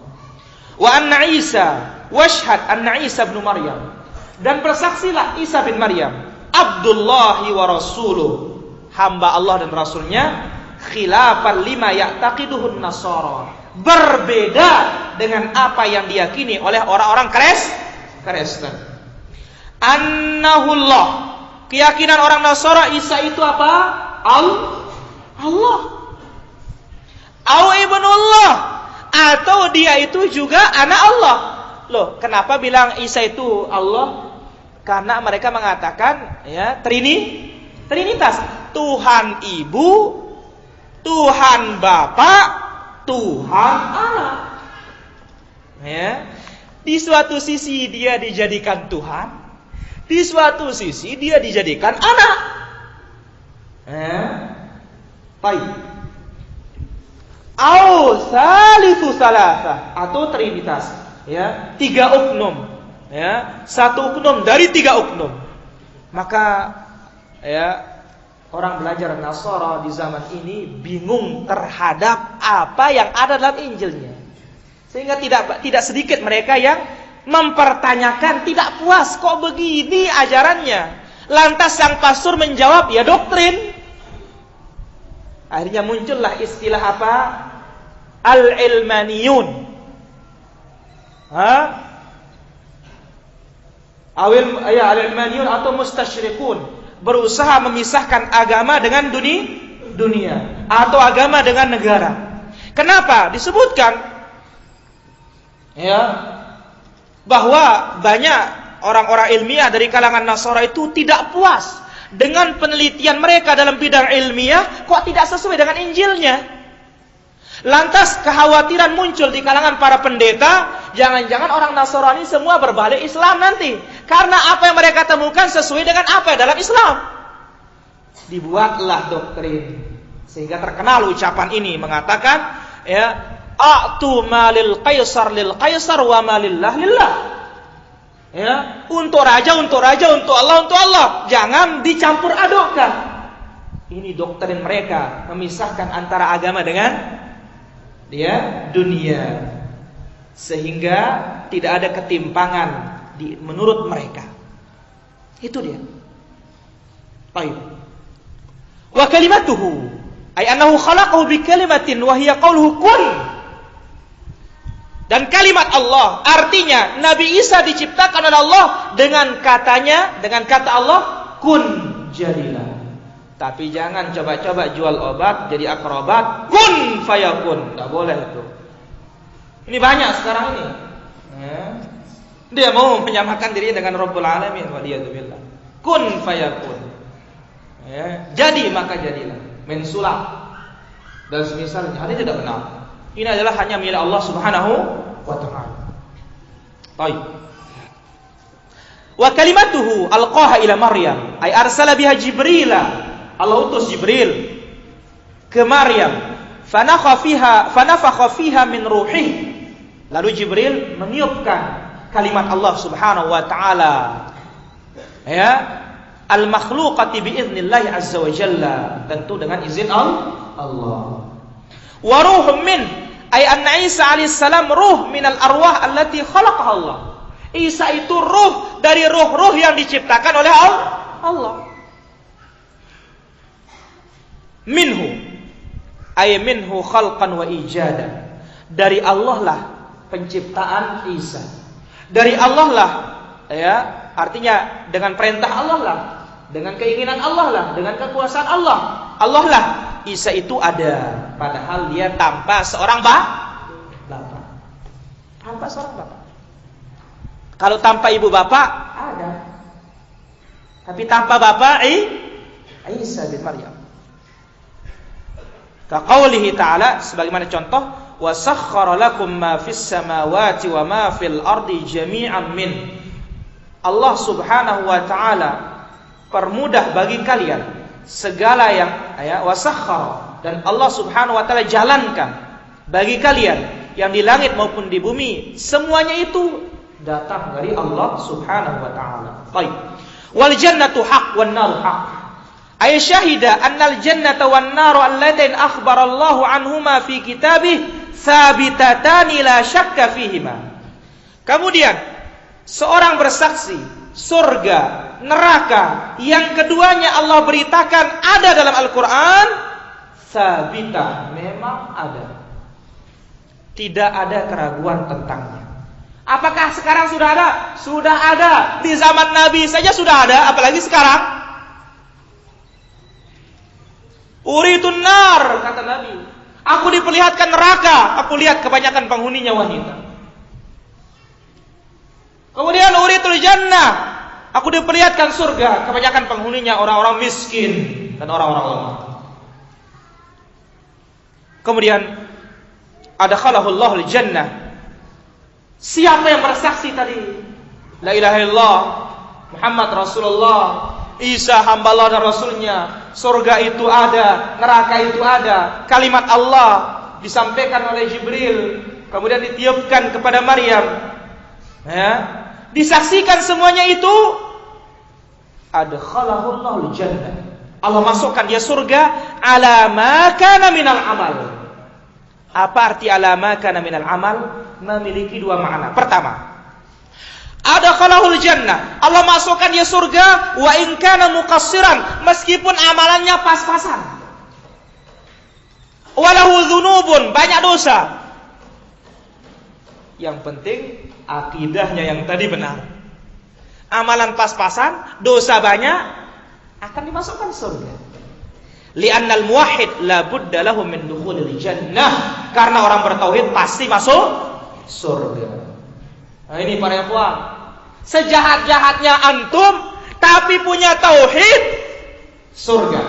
Wa anna Isa washhad anna Isa bin Maryam, dan bersaksilah Isa bin Maryam Abdullahi wa rasuluh, hamba Allah dan rasulnya, khilafan lima ya'taqiduhun nasara, berbeda dengan apa yang diyakini oleh orang-orang Kristen. Annahullah, keyakinan orang Nasara Isa itu apa? Allah. Au ibnullah, atau dia itu juga anak Allah. Loh, kenapa bilang Isa itu Allah? Karena mereka mengatakan ya Trinitas. Tuhan Ibu, Tuhan Bapa, Tuhan Anak. Ya. Di suatu sisi dia dijadikan Tuhan, di suatu sisi dia dijadikan anak. Baik. Au salisu salasa, atau trinitas, ya, 3 uknum, ya, 1 uknum dari 3 uknum. Maka ya, orang belajar Nasara di zaman ini bingung terhadap apa yang ada dalam Injilnya. Sehingga tidak sedikit mereka yang mempertanyakan, tidak puas, kok begini ajarannya. Lantas sang pastor menjawab, ya doktrin. Akhirnya muncullah istilah apa? Al-ilmaniyun. Al-ilmaniyun atau mustasyrikun, berusaha memisahkan agama dengan dunia atau agama dengan negara. Kenapa? Disebutkan ya, bahwa banyak orang-orang ilmiah dari kalangan Nasara itu tidak puas dengan penelitian mereka dalam bidang ilmiah, kok tidak sesuai dengan Injilnya. Lantas kekhawatiran muncul di kalangan para pendeta, jangan-jangan orang Nasrani semua berbalik Islam nanti, karena apa yang mereka temukan sesuai dengan apa dalam Islam. Dibuatlah doktrin, sehingga terkenal ucapan ini mengatakan, ya, a'tu malil qaisar lil qaisar wa malillah lillah. Ya, untuk raja, untuk Allah, untuk Allah. Jangan dicampur adukkan. Ini doktrin mereka memisahkan antara agama dengan dunia, sehingga tidak ada ketimpangan menurut mereka. Itu dia. Baik. Wa kalimatuhu ay annahu khalaqahu bi kalimatin wa hiya qauluhu kun. Dan kalimat Allah artinya Nabi Isa diciptakan oleh Allah dengan kata Allah kun, jadilah. Tapi jangan coba-coba jual obat jadi akrobat, kun fayakun. Tidak boleh itu. Ini banyak sekarang ini. Dia mau menyamakan dirinya dengan Rabbul Alamin, waliyadzubillah. Kun fayakun. Jadi maka jadilah. Mensulap dan semisalnya. Ini tidak benar. Ini adalah hanya milik Allah Subhanahu wa ta'ala. Baik. Wa kalimatuhu alqaha ila Maryam, ay arsala biha Jibril. Allah utus Jibril ke Maryam. Fanafakha fiha min ruhihi. Lalu Jibril meniupkan kalimat Allah Subhanahu wa ta'ala, al-makhluqati biiznillah azza wa jalla, tentu dengan izin Allah. Wa ruhum min, ay anna Isa alaihi salam ruh minal arwah allati khalaqaha Allah. Isa itu ruh dari ruh-ruh yang diciptakan oleh Allah. Minhu, ay minhu khalqan wa ijadan. Dari Allah lah penciptaan Isa. Dari Allah lah, artinya dengan perintah Allah lah, dengan keinginan Allah lah, dengan kekuasaan Allah lah Isa itu ada. Padahal dia tanpa seorang bapak. Tanpa seorang bapak. Kalau tanpa ibu bapak ada, tapi tanpa bapak Isa bin Maryam. Kaqaulihi ta'ala, sebagaimana contoh, wa sakhkhara lakum ma fis samawati wa ma fil ardi jami'an min. Allah Subhanahu wa ta'ala permudah bagi kalian segala yang wa sakhkhara, dan Allah Subhanahu wa ta'ala jalankan bagi kalian yang di langit maupun di bumi, semuanya itu datang dari Allah Subhanahu wa ta'ala. Baik. Wal jannatu haqq wan naru haqq. Ay syahida annal jannata wan naru allatain akhbarallahu anhuma fi kitabih tsabitatani la syakka fihima. Kemudian seorang bersaksi surga, neraka yang keduanya Allah beritakan ada dalam Al-Qur'an, tsabitah, memang ada. Tidak ada keraguan tentangnya. Apakah sekarang sudah ada? Sudah ada. Di zaman Nabi saja sudah ada, apalagi sekarang. Uritun nar, kata Nabi, aku diperlihatkan neraka, aku lihat kebanyakan penghuninya wanita. Kemudian uritul jannah, aku diperlihatkan surga, kebanyakan penghuninya orang-orang miskin dan orang-orang lemah. Kemudian adkhalahullahu al-jannah. Siapa yang bersaksi tadi? La ilaha illallah, Muhammad Rasulullah, Isa hamba Allah dan Rasulnya, surga itu ada, neraka itu ada, kalimat Allah disampaikan oleh Jibril, kemudian ditiupkan kepada Maryam, disaksikan semuanya itu, adkhalahullahu jannah, Allah masukkan dia surga, ala ma kana minal amal. Apa arti ala ma kana minal amal? Memiliki dua makna. Pertama, adkhalahul jannah, Allah masukkan dia surga, wa in kana muqassiran, meskipun amalannya pas-pasan. Walahu dzunubun, banyak dosa. Yang penting akidahnya yang tadi benar. Amalan pas-pasan, dosa banyak, akan dimasukkan surga. Li'annal muwahhid la budda lahu min dukhulil jannah, karena orang bertauhid pasti masuk surga. Nah ini para ikhwan, sejahat-jahatnya antum tapi punya tauhid, surga.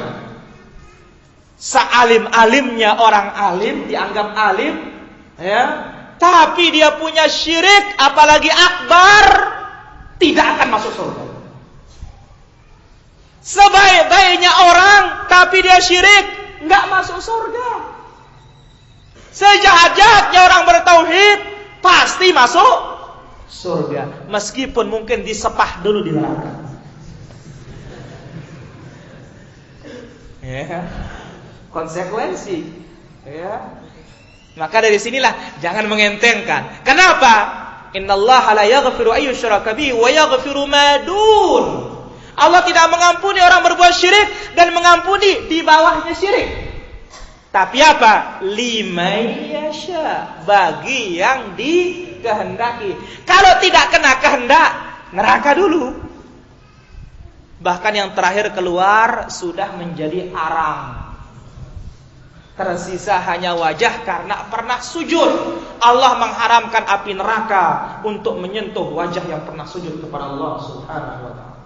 Sealim-alimnya orang alim, dianggap alim, tapi dia punya syirik, apalagi akbar, tidak akan masuk surga. Sebaik-baiknya orang tapi dia syirik, nggak masuk surga. Sejahat-jahatnya orang bertauhid pasti masuk surga, meskipun mungkin disepah dulu di neraka. Ya. Konsekuensi. Ya. Maka dari sinilah jangan mengentengkan. Kenapa? Innallaha la yaghfiru ay yushraka bihi wa yaghfiru ma dun. Allah tidak mengampuni orang berbuat syirik dan mengampuni di bawahnya syirik. Tapi apa? Liman yasha, bagi yang dikehendaki. Kalau tidak kena kehendak, neraka dulu. Bahkan yang terakhir keluar sudah menjadi arang. Tersisa hanya wajah karena pernah sujud. Allah mengharamkan api neraka untuk menyentuh wajah yang pernah sujud kepada Allah Subhanahu wa ta'ala.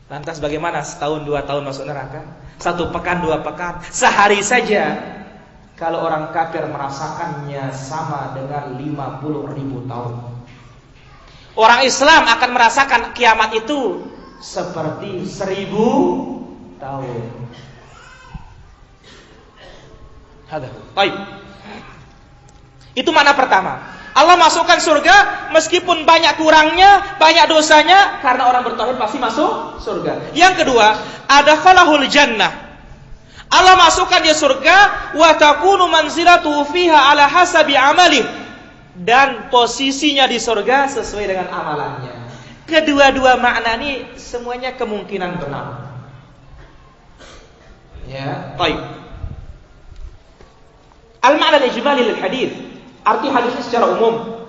Lantas bagaimana setahun 2 tahun masuk neraka? 1 pekan 2 pekan, sehari saja. Kalau orang kafir merasakannya sama dengan 50.000 tahun. Orang Islam akan merasakan kiamat itu seperti 1000 tahun. Baik. Itu makna pertama. Allah masukkan surga meskipun banyak kurangnya, banyak dosanya, karena orang bertauhid pasti masuk surga. Yang kedua, adkhalahul jannah. Allah masukkan dia surga, wa takunu manzilatuhu fiha ala hasabi amalih, dan posisinya di surga sesuai dengan amalannya. Kedua-dua makna ini semuanya kemungkinan benar. Ya, baik. Al-ma'na al-ijmali lil hadis. Arti hadisnya secara umum.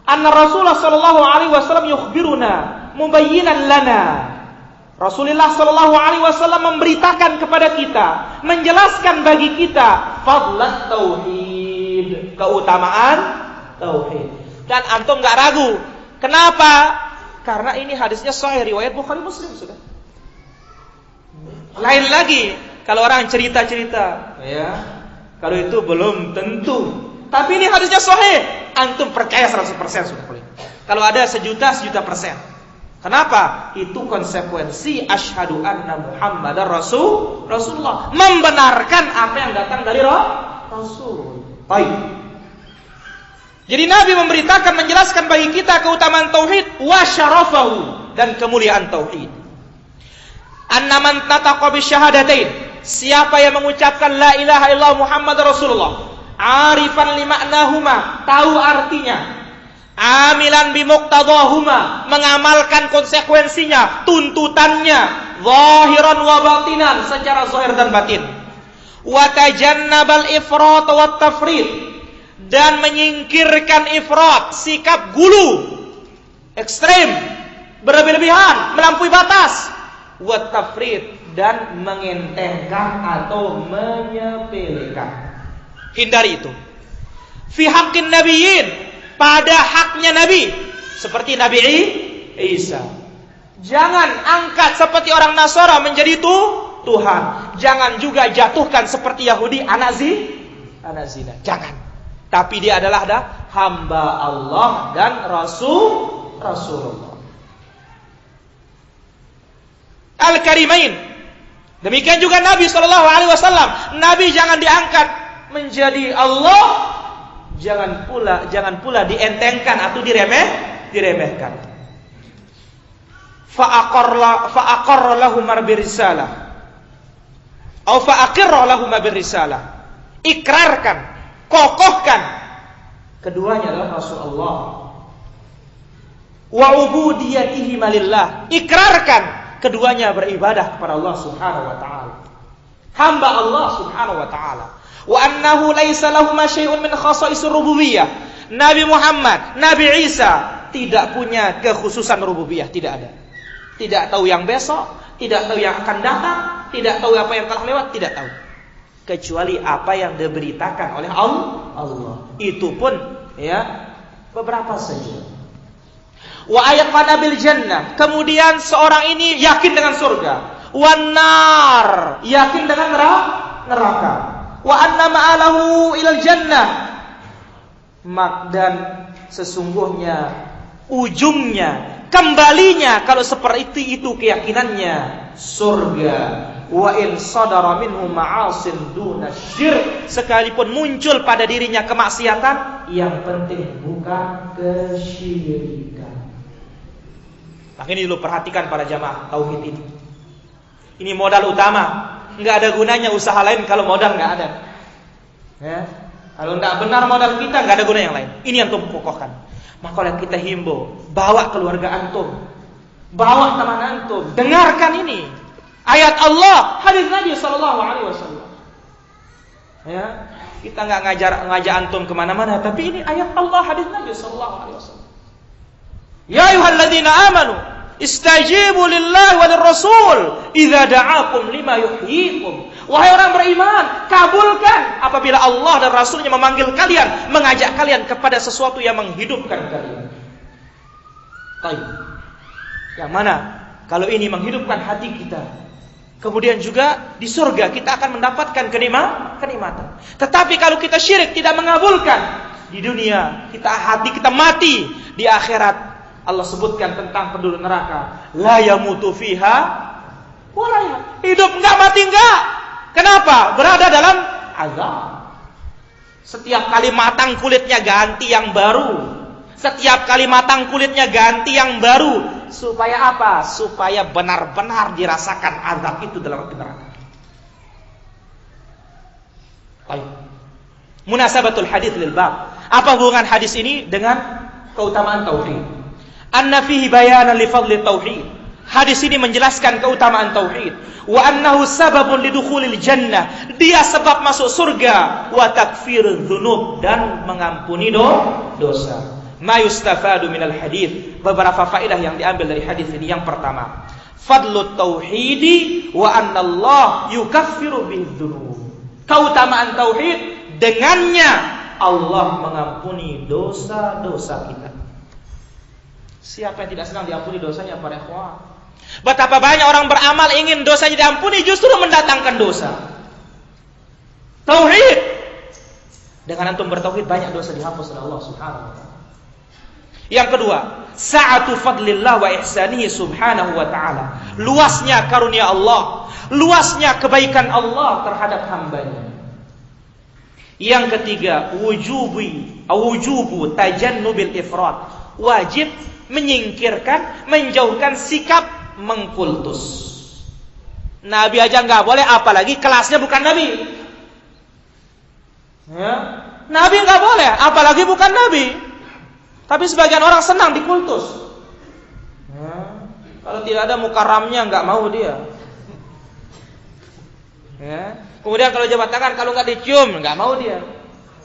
Anna Rasulullah sallallahu alaihi wasallam yukhbiruna mubayyinan lana. Rasulullah sallallahu alaihi wasallam memberitakan kepada kita, menjelaskan bagi kita fadlat tauhid, keutamaan tauhid. Dan antum enggak ragu. Kenapa? Karena ini hadisnya sahih riwayat Bukhari Muslim sudah. Lain lagi kalau orang cerita-cerita, ya. Kalau itu belum tentu. Tapi ini hadisnya sahih, antum percaya 100% sudah boleh. Kalau ada 1.000.000% Kenapa? Itu konsekuensi asyhadu anna Muhammadar Rasulullah, membenarkan apa yang datang dari Rasul. Baik. Jadi Nabi memberitakan, menjelaskan bagi kita keutamaan tauhid wa syarafahu, dan kemuliaan tauhid. Anna man nataqa bisyahadatain, siapa yang mengucapkan la ilaha illallah Muhammadar Rasulullah, arifan limaknahuma, tahu artinya, amilan bimuqtadahuma, mengamalkan konsekuensinya, tuntutannya, zahiran wa batinan, secara zahir dan batin, wa tajannabal ifrat wa tafrid, dan menyingkirkan ifrat, sikap gulu, ekstrem, berlebih-lebihan, melampaui batas, wa tafrid, dan mengentengkan atau menyepelekan. Hindari itu. Fi haqqin nabiyyin, pada haknya Nabi, seperti Nabi Isa. Jangan angkat seperti orang Nasara menjadi Tuhan. Jangan juga jatuhkan seperti Yahudi anak zina. Jangan. Tapi dia adalah hamba Allah dan Rasulullah. Al-Karimain. Demikian juga Nabi SAW. Nabi jangan diangkat menjadi Allah, jangan pula dientengkan atau diremehkan. Fa'aqarra lahum birrisalah, atau fa'aqirra lahum birrisalah. Ikrarkan, kokohkan, keduanya adalah Rasulullah. Wa ubudiyatihi lillah, ikrarkan keduanya beribadah kepada Allah Subhanahu wa taala, hamba Allah Subhanahu wa taala. Wa annahu laisa lahum syai'un min khasaisir rububiyyah. Nabi Muhammad, Nabi Isa tidak punya kekhususan rububiyah, tidak ada. Tidak tahu yang besok, tidak tahu yang akan datang, tidak tahu apa yang telah lewat, tidak tahu. Kecuali apa yang diberitakan oleh Allah. Itu pun ya beberapa saja. Wa ayaqana bil jannah, kemudian seorang ini yakin dengan surga. Wan nar, yakin dengan neraka. Wa anna ma'alahu ilal jannah, dan sesungguhnya ujungnya, kembalinya kalau seperti itu keyakinannya, surga. Wa in sadara minhu ma'asin duna syirk, sekalipun muncul pada dirinya kemaksiatan, yang penting bukan kesyirikan. Maka ini dulu perhatikan para jamaah tauhid ini. Ini modal utama. Nggak ada gunanya usaha lain kalau modal nggak ada. Ya. Kalau nggak benar modal kita, nggak ada guna yang lain. Ini yang antum kokohkan. Maka oleh kita himbau, bawa keluarga antum, bawa teman antum, dengarkan ini ayat Allah, hadis Nabi Sallallahu Alaihi Wasallam. Ya, kita nggak ngajak antum kemana-mana, tapi ini ayat Allah, hadis Nabi Sallallahu Alaihi Wasallam. Ya ayyuhalladzina amanu istajibu lillahi wa lirrasul idza da'akum lima yuhyikum. Wahai orang beriman, kabulkan apabila Allah dan Rasulnya memanggil kalian, mengajak kalian kepada sesuatu yang menghidupkan kalian. Baik. Yang mana kalau ini menghidupkan hati kita, kemudian juga di surga kita akan mendapatkan kenikmatan. Tetapi kalau kita syirik, tidak mengabulkan, di dunia hati kita mati, di akhirat Allah sebutkan tentang penduduk neraka, la yamutu fiha wala hidup enggak, mati enggak. Kenapa? Berada dalam azab. Setiap kali matang kulitnya ganti yang baru. Setiap kali matang kulitnya ganti yang baru. Supaya apa? Supaya benar-benar dirasakan azab itu dalam neraka. Baik. Munasabatul hadis lil bab. Apa hubungan hadis ini dengan keutamaan tauhid? Anna fihi bayanan li fadli tauhid. Hadis ini menjelaskan keutamaan tauhid. Wa annahu sababun lidukhulil jannah. Dia sebab masuk surga. Wa takfirudz dzunub, dan mengampuni dosa. Ma yustafadu minal hadis. Beberapa faedah yang diambil dari hadis ini. Yang pertama, fadlut tauhidi wa anna Allah yukaffiru bidzz dzunub. Keutamaan tauhid, dengannya Allah mengampuni dosa-dosa kita. Siapa yang tidak senang diampuni dosanya, para ikhwan? Betapa banyak orang beramal ingin dosanya diampuni, justru mendatangkan dosa. Tauhid, dengan antum bertauhid banyak dosa dihapus oleh Allah Subhanahu wa taala. Yang kedua, sa'atu fadlillah wa ihsanihi subhanahu wa ta'ala. Luasnya karunia Allah, luasnya kebaikan Allah terhadap hambanya. Yang ketiga, wujubu tajannubil ifrat. Wajib menyingkirkan, menjauhkan sikap mengkultus. Nabi aja nggak boleh, apalagi kelasnya bukan Nabi. Ya. Nabi nggak boleh, apalagi bukan Nabi. Tapi sebagian orang senang dikultus. Ya. Kalau tidak ada mukarramnya nggak mau dia. Ya. Kemudian kalau jabat tangan, kalau nggak dicium nggak mau dia.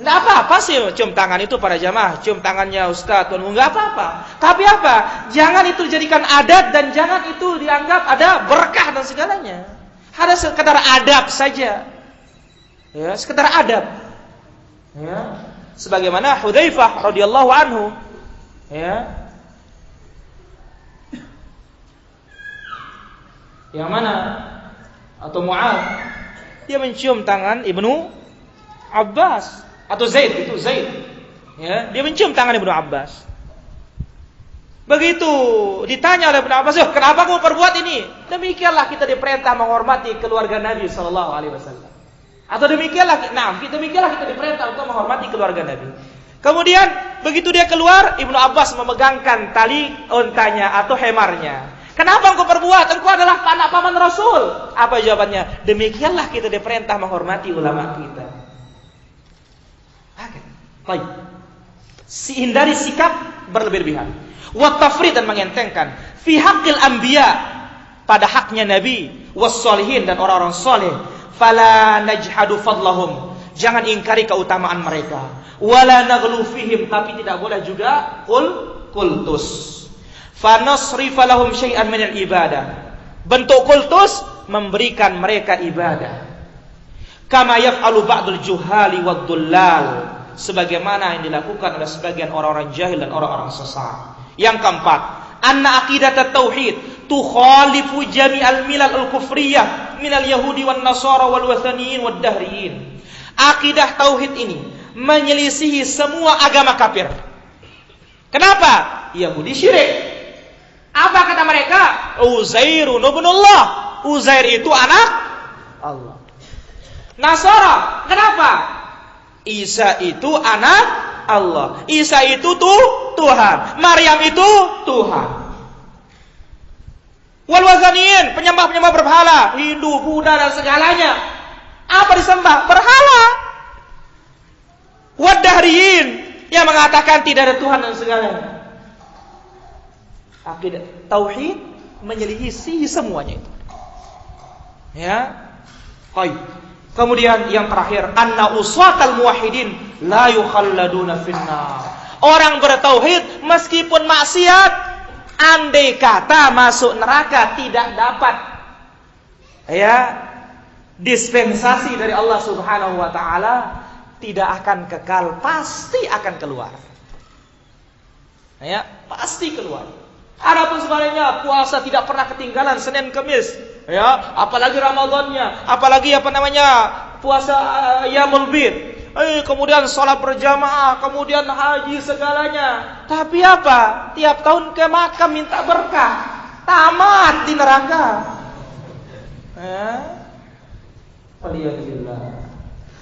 Nggak apa-apa sih cium tangan itu para jamaah, cium tangannya Ustaz, nggak apa-apa. Tapi apa? Jangan itu dijadikan adat, dan jangan itu dianggap ada berkah dan segalanya. Ada sekedar adab saja. Ya, sekedar adab. Ya. Sebagaimana Hudzaifah radhiyallahu anhu, ya. Yang mana? Atau Mu'adz, dia mencium tangan Ibnu Abbas. Atau Zaid, itu Zaid. Ya, dia mencium tangan Ibnu Abbas. Begitu ditanya oleh Ibnu Abbas, kenapa kamu perbuat ini? Demikianlah kita diperintah menghormati keluarga Nabi Sallallahu Alaihi Wasallam. Atau demikianlah kita diperintah untuk menghormati keluarga Nabi. Kemudian begitu dia keluar, Ibnu Abbas memegangkan tali ontanya atau hemarnya. Kenapa engkau perbuat? Engkau adalah anak paman Rasul. Apa jawabannya? Demikianlah kita diperintah menghormati ulama kita. Baik. Hindari sikap berlebih-lebihan. Wa tafrid, dan mengentengkan fi haqqil anbiya, pada haknya nabi, was sholihin, dan orang-orang saleh. Fala najhadu fadlahum, jangan ingkari keutamaan mereka. Wala naghlu fihim, tapi tidak boleh juga kultus. Fa nasrifa lahum syai'an min al-ibadah. Bentuk kultus, memberikan mereka ibadah. Kama yaf'alu ba'dul juhali wad dullal, sebagaimana yang dilakukan oleh sebagian orang-orang jahil dan orang-orang sesat. Yang keempat, anna aqidat at-tauhid tukhalifu jami'al milal al-kufriyah minal yahudi wan nasara wal wathaniyin wad dahriyin. Akidah tauhid ini menyelisihi semua agama kafir. Kenapa? Yahudi syirik. Apa kata mereka? Uzairun ibnullah. Uzair itu anak Allah. Nasara, kenapa? Isa itu anak Allah. Isa itu Tuhan. Maryam itu Tuhan. Wal wazaniyin, penyembah-penyembah berhala, Hindu, Buddha dan segalanya. Apa disembah? Berhala. Wad dahriyin, yang mengatakan tidak ada Tuhan dan segalanya. Akidah tauhid menyelisihi semuanya itu. Ya. Baik. Kemudian yang terakhir, anna uswatal muwahhidin la yukhalladuna finnar. Orang bertauhid meskipun maksiat, andai kata masuk neraka tidak dapat dispensasi dari Allah Subhanahu wa taala, tidak akan kekal, pasti akan keluar. Pasti keluar. Adapun sebaliknya, puasa tidak pernah ketinggalan Senin Kamis, apalagi Ramadannya, apalagi puasa Yaumul Bid. Kemudian sholat berjamaah, kemudian haji segalanya. Tapi apa? Tiap tahun ke makam minta berkah, tamat di neraka. Waliyadzubillah.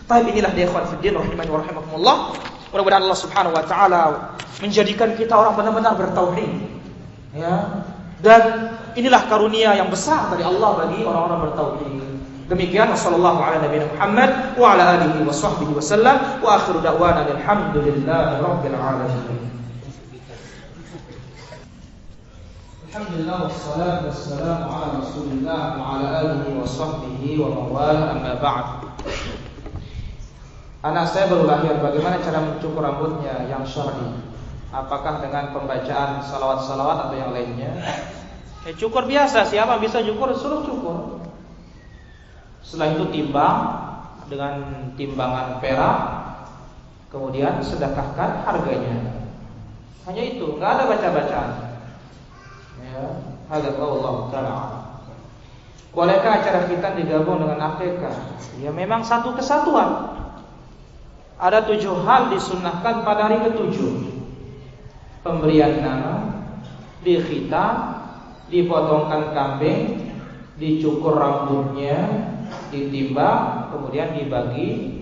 Tapi inilah dia ikhwan fiddin rahimani wa rahimakumullah. Mudah-mudahan Allah Subhanahu wa taala menjadikan kita orang benar-benar bertauhid. Dan inilah karunia yang besar dari Allah bagi orang-orang bertauhid. Demikian sallallahu ala nabiyina Muhammad wa ala alihi wa sahbihi wasallam wa akhiru da'wana alhamdulillahi rabbil alamin. Alhamdulillah wassalatu wassalamu ala Rasulillah wa ala alihi wa sahbihi wa mawala, amma ba'd. Anak saya baru lahir, bagaimana cara mencukur rambutnya yang syar'i? Apakah dengan pembacaan salawat-salawat atau yang lainnya? Cukur biasa, siapa bisa cukur suruh cukur. Setelah itu timbang dengan timbangan perak, kemudian sedekahkan harganya. Hanya itu, nggak ada baca-bacaan. Hadza wallahu ta'ala. Bolehkah acara khitan digabung dengan akikah? Ya memang satu kesatuan. Ada 7 hal disunnahkan pada hari ke-7. Pemberian nama, dikhitan, dipotongkan kambing, dicukur rambutnya, ditimbang, kemudian dibagi.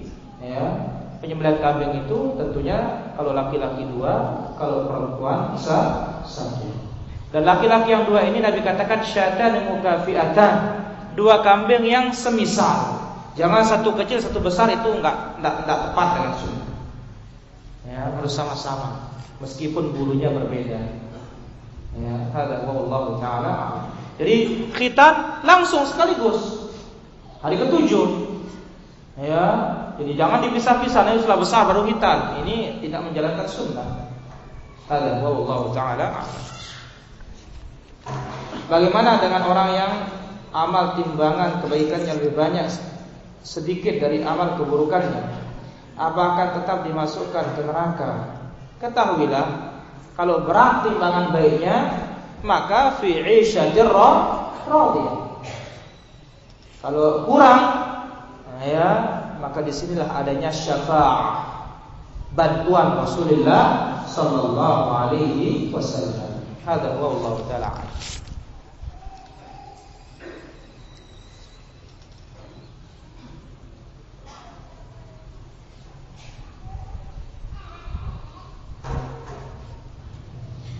Penyembelihan kambing itu tentunya kalau laki-laki 2, kalau perempuan bisa 1. Dan laki-laki yang 2 ini Nabi katakan syatan mukafiatan, 2 kambing yang semisal. Jangan satu kecil satu besar, itu enggak tepat dengan sunnah. Harus sama-sama meskipun bulunya berbeda. Hadza wallahu taala. Jadi khitan langsung sekaligus hari ke-7. Jadi jangan dipisah-pisah, nanti setelah besar baru khitan. Ini tidak menjalankan sunnah. Hadza wallahu taala. Bagaimana dengan orang yang amal timbangan kebaikannya lebih banyak sedikit dari amal keburukannya? Apakah tetap dimasukkan ke neraka? Ketahuilah, kalau berat timbangan baiknya, maka fi 'isyatir radiyah. Kalau kurang, maka disinilah adanya syafa'ah, bantuan Rasulullah sallallahu alaihi wasallam. Hadza wallahu ta'ala.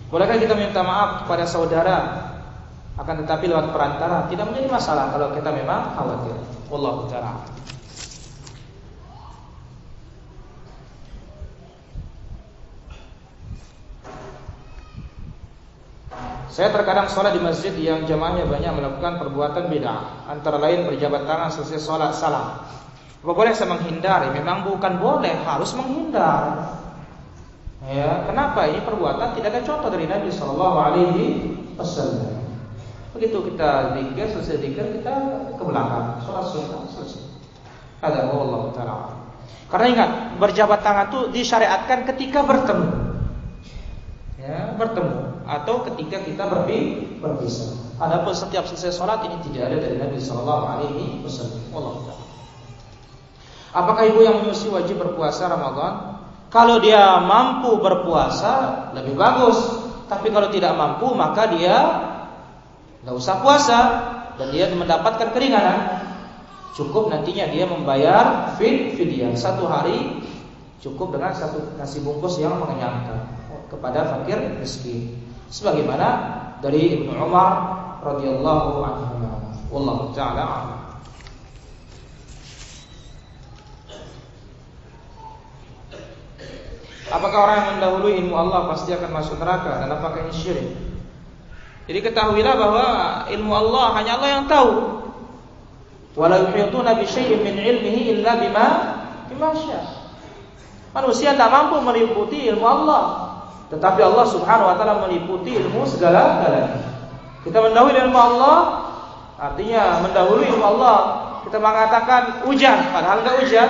Bolehkah kita minta maaf kepada saudara akan tetapi lewat perantara? Tidak menjadi masalah kalau kita memang khawatir. Wallahu ta'ala. Saya terkadang sholat di masjid yang jamaahnya banyak melakukan perbuatan bid'ah, antara lain berjabat tangan selesai sholat salam. Apa boleh saya menghindar? Memang bukan boleh, harus menghindar. Kenapa? Ini perbuatan tidak ada contoh dari Nabi Sallallahu Alaihi Wasallam. Begitu kita zikir, selesai zikir kita ke belakang, sholat sunnah selesai. Ada Allah Taala. Karena ingat, berjabat tangan itu disyariatkan ketika bertemu, bertemu atau ketika kita berpisah. Adapun setiap selesai sholat ini tidak ada dari Nabi Sallallahu Alaihi Wasallam. Allah Taala. Apakah ibu yang menyusui wajib berpuasa Ramadan? Kalau dia mampu berpuasa lebih bagus, tapi kalau tidak mampu maka dia nggak usah puasa dan dia mendapatkan keringanan. Cukup nantinya dia membayar fidyah 1 hari, cukup dengan 1 nasi bungkus yang mengenyangkan kepada fakir miskin. Sebagaimana dari Ibnu Umar radhiyallahu anhu. Wallahu ta'ala a'lam. Apakah orang yang mendahului ilmu Allah pasti akan masuk neraka dan apakah ini syirik? Jadi ketahuilah bahwa ilmu Allah hanya Allah yang tahu. Wala yuhituna bi syai'in min ilmihi illa bima syaa. Manusia tidak mampu meliputi ilmu Allah, tetapi Allah Subhanahu wa taala meliputi ilmu segala-galanya. Kita mendahului ilmu Allah artinya mendahului ilmu Allah. Kita mengatakan hujan padahal enggak hujan.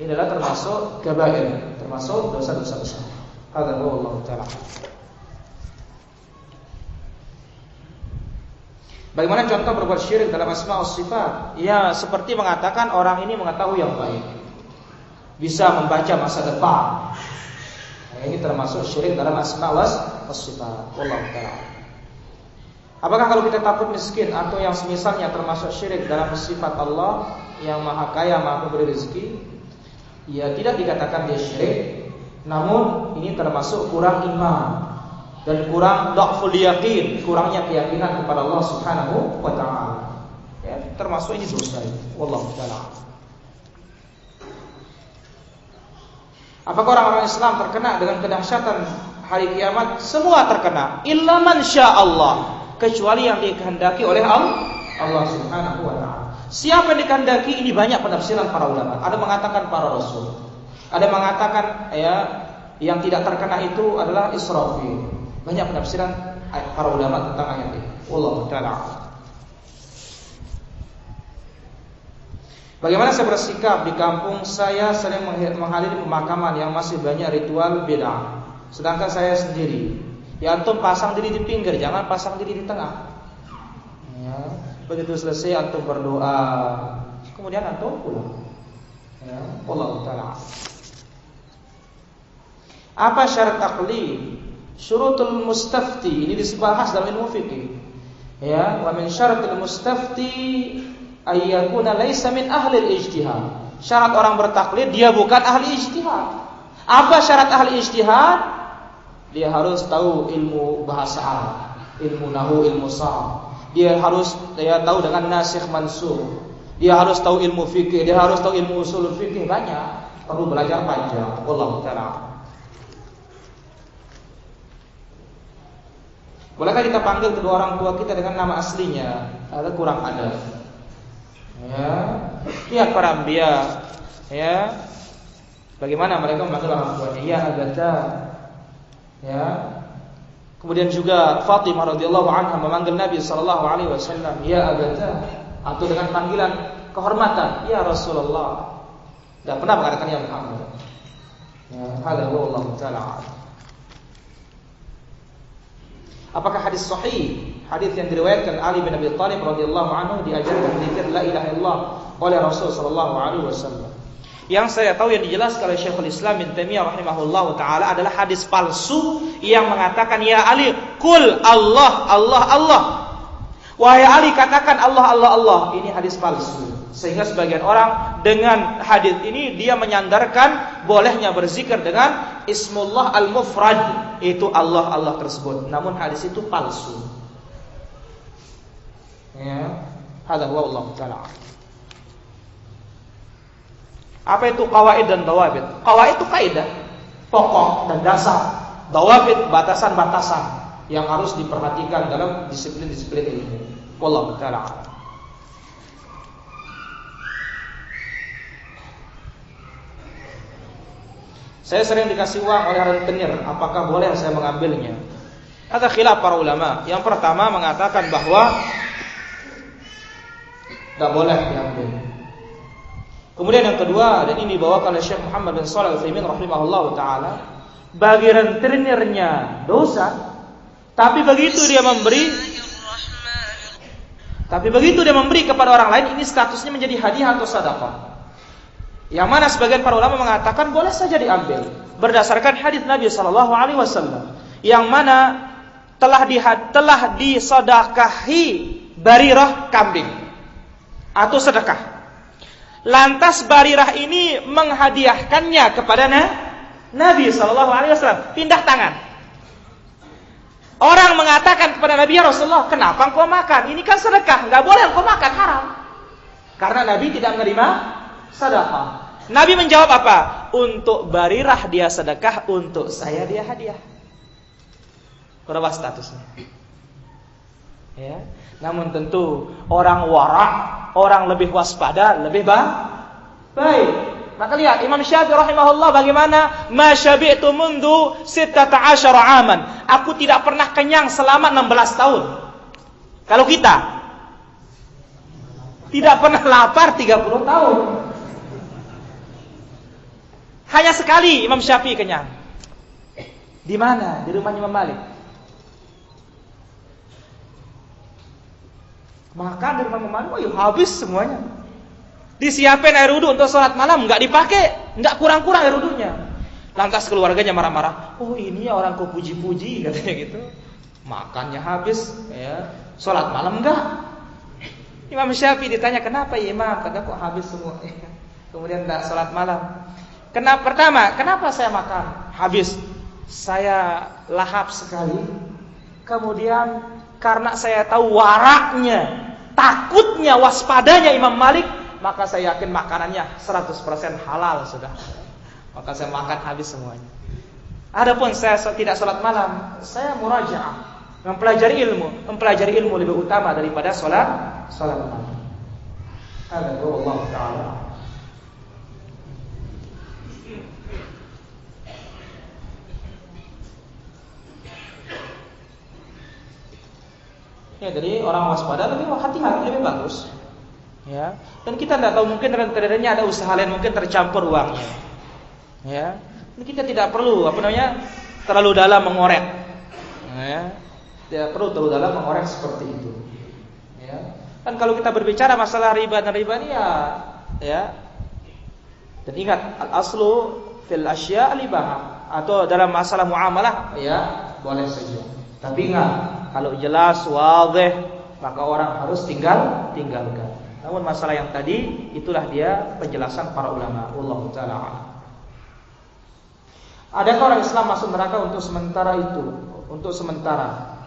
Ini adalah termasuk kabair, termasuk dosa-dosa besar. Hadza wallahu ta'ala. Bagaimana contoh berbuat syirik dalam asma wa sifat? Ya, seperti mengatakan orang ini mengetahui yang baik, bisa membaca masa depan. Nah, ini termasuk syirik dalam asma wa sifat. Wallahu ta'ala. Apakah kalau kita takut miskin atau yang semisalnya termasuk syirik dalam sifat Allah yang Maha Kaya, Maha Pemberi rezeki? Ya, tidak dikatakan dia syirik, namun ini termasuk kurang iman dan kurang dhaful yaqin, kurangnya keyakinan kepada Allah Subhanahu wa taala. Ya, termasuk ini dosa. Wallahu taala. Apakah orang-orang Islam terkena dengan kedahsyatan hari kiamat? Semua terkena, illa man syaa Allah, kecuali yang dikehendaki oleh Allah Subhanahu wa taala. Siapa yang dikehendaki, ini banyak penafsiran para ulama. Ada mengatakan para rasul, ada mengatakan yang tidak terkena itu adalah Israfil. Banyak penafsiran para ulama tentang ayat ini. Wallahu ta'ala. Bagaimana saya bersikap di kampung saya sering menghadiri pemakaman yang masih banyak ritual bid'ah, sedangkan saya sendiri. Ya, antum pasang diri di pinggir, jangan pasang diri di tengah. Ya, begitu selesai antum berdoa, kemudian antum pulang. Ya, wallahu ta'ala. Apa syarat taqlid? Syurutul mustafti ini dibahas dalam ilmu fikih. Ya, wa min syaratil mustafti ay yakuna laisa min ahli al-ijtihad. Syarat orang bertaklid dia bukan ahli ijtihad. Apa syarat ahli ijtihad? Dia harus tahu ilmu bahasa Arab, ilmu nahwu, ilmu sarf. Dia harus tahu dengan nasikh mansukh. Dia harus tahu ilmu fikih, dia harus tahu ilmu usul fikih, banyak. Perlu belajar panjang. Wallahu ta'ala. Bolehkah kita panggil kedua orang tua kita dengan nama aslinya? Ada kurang adab. Ya, lihat para anbiya. Ya, bagaimana mereka memanggil orang tuanya? Ya abata. Ya. Kemudian juga Fatimah radhiyallahu anha memanggil Nabi sallallahu alaihi wasallam ya abata, atau dengan panggilan kehormatan ya Rasulullah. Tidak pernah mengatakan ya Muhammad. Ya, hadza wallahu ta'ala. Apakah hadis sahih, hadis yang diriwayatkan Ali bin Abi Thalib radhiyallahu anhu diajarkan zikir la ilaha illallah oleh Rasul sallallahu alaihi wasallam? Yang saya tahu yang dijelaskan oleh Syekhul Islam bin Taimiyah rahimahullahu taala adalah hadis palsu yang mengatakan ya Ali, qul Allah Allah Allah. Wahai Ali, katakan Allah Allah Allah. Ini hadis palsu. Sehingga sebagian orang dengan hadis ini dia menyandarkan bolehnya berzikir dengan Ismullah al-Mufrad, itu Allah Allah tersebut. Namun hadis itu palsu. Ya, hadza huwa Allah taala. Apa itu qawaid dan dawabit? Qawaid itu kaidah, pokok dan dasar. Dawabit batasan-batasan yang harus diperhatikan dalam disiplin-disiplin ilmu. Wallahu taala. Saya sering dikasih uang oleh rentenir, apakah boleh saya mengambilnya? Ada khilaf para ulama. Yang pertama mengatakan bahwa tidak boleh diambil. Kemudian yang kedua, dan ini dibawakan oleh Syekh Muhammad bin Shalih Al-Utsaimin rahimahullahu taala, bagi rentenirnya dosa, tapi begitu dia memberi kepada orang lain, ini statusnya menjadi hadiah atau sedekah. Yang mana sebagian para ulama mengatakan boleh saja diambil berdasarkan hadis Nabi sallallahu alaihi wasallam yang mana telah disedekahi Barirah kambing atau sedekah. Lantas Barirah ini menghadiahkannya kepada Nabi sallallahu alaihi wasallam, pindah tangan. Orang mengatakan kepada Nabi, ya Rasulullah, kenapa engkau makan? Ini kan sedekah, nggak boleh engkau makan, haram. Karena Nabi tidak menerima sedekah. Nabi menjawab apa? Untuk Barirah dia sedekah, untuk saya dia hadiah. Berapa statusnya? Ya. Namun tentu orang warak, orang lebih waspada, lebih baik. Maka lihat Imam Syafi'i rahimahullah bagaimana, ma syabi'tu mundu 16 aman. Aku tidak pernah kenyang selama 16 tahun. Kalau kita tidak pernah lapar 30 tahun. Hanya sekali Imam Syafi'i kenyang. Di mana? Di rumah Imam Malik. Makan di rumah Imam Malik, oh, habis semuanya. Disiapin air wudu untuk sholat malam, nggak dipakai, nggak kurang-kurang air wudunya. Lantas keluarganya marah-marah. Oh, ini orang kau puji-puji, katanya gitu. Makannya habis, ya. Sholat malam enggak. Imam Syafi'i ditanya, kenapa ya Imam? Kata kok habis semua. Kemudian enggak sholat malam. Pertama, kenapa saya makan? Habis. Saya lahap sekali. Kemudian karena saya tahu waraknya, takutnya, waspadanya Imam Malik, maka saya yakin makanannya 100% halal sudah. Maka saya makan habis semuanya. Adapun saya tidak sholat malam, saya murajaah, mempelajari ilmu. Mempelajari ilmu lebih utama daripada sholat malam. Ada Allah Taala. Ya, jadi orang waspada lebih hati-hati, lebih bagus. Ya, dan kita tidak tahu, mungkin ternyata ada usaha lain, mungkin tercampur uangnya. Ya, dan kita tidak perlu terlalu dalam mengorek. Ya, tidak perlu terlalu dalam mengorek seperti itu. Ya, kan kalau kita berbicara masalah riba dan riba ini ya. Dan ingat, al-aslu fil asya' al-ibahah, atau dalam masalah muamalah ya boleh saja. Tapi ingat, kalau jelas wadih, maka orang harus tinggalkan. Namun masalah yang tadi, itulah dia penjelasan para ulama. Wallahu ta'ala. Adakah orang Islam masuk neraka untuk sementara itu? Untuk sementara.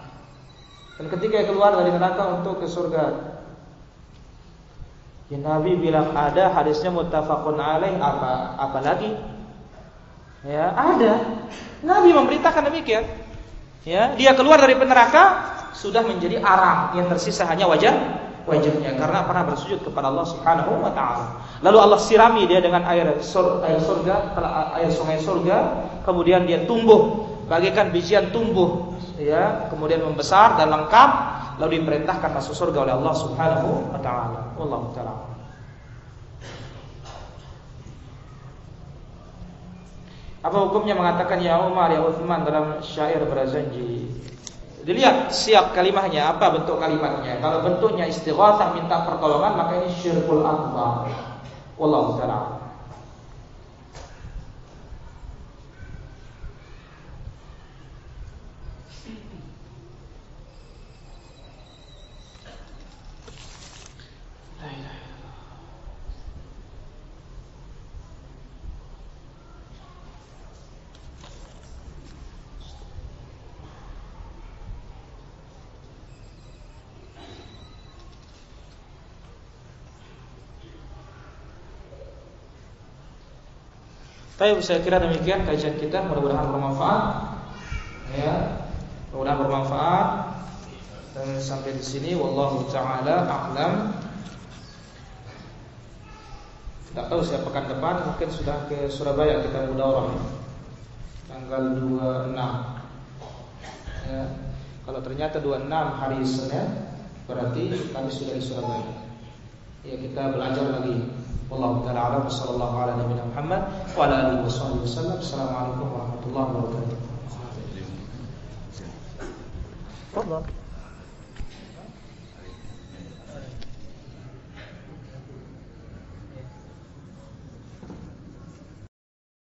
Dan ketika keluar dari neraka untuk ke surga. Ya, Nabi bilang ada, hadisnya muttafaqun alaih, apa lagi? Ya, ada. Nabi memberitakan demikian. Ya, dia keluar dari neraka sudah menjadi arang, yang tersisa hanya wajahnya karena pernah bersujud kepada Allah Subhanahu wa taala. Lalu Allah sirami dia dengan air surga, air sungai surga, kemudian dia tumbuh bagaikan bijian tumbuh, ya, kemudian membesar dan lengkap, lalu diperintahkan masuk surga oleh Allah Subhanahu wa taala. Wallahu taala. Apa hukumnya mengatakan ya Umar, ya Uthman dalam syair berazanji? Dilihat siap kalimahnya, apa bentuk kalimatnya. Kalau bentuknya istighatsah, minta pertolongan, maka ini syirkul akbar. Wallahu ta'ala. Baik, saya kira demikian kajian kita, mudah-mudahan bermanfaat. Ya, mudah-mudahan bermanfaat. Dan sampai di sini wallahu taala a'lam. Tidak tahu saya pekan depan mungkin sudah ke Surabaya kita mudawarah tanggal 26. Ya, kalau ternyata 26 hari Senin berarti kami sudah di Surabaya. Ya, kita belajar lagi. Wallahu ta'ala a'lam. Sallallahu ala nabiyina Muhammad wa ala alihi wasallam. Assalamualaikum warahmatullahi wabarakatuh.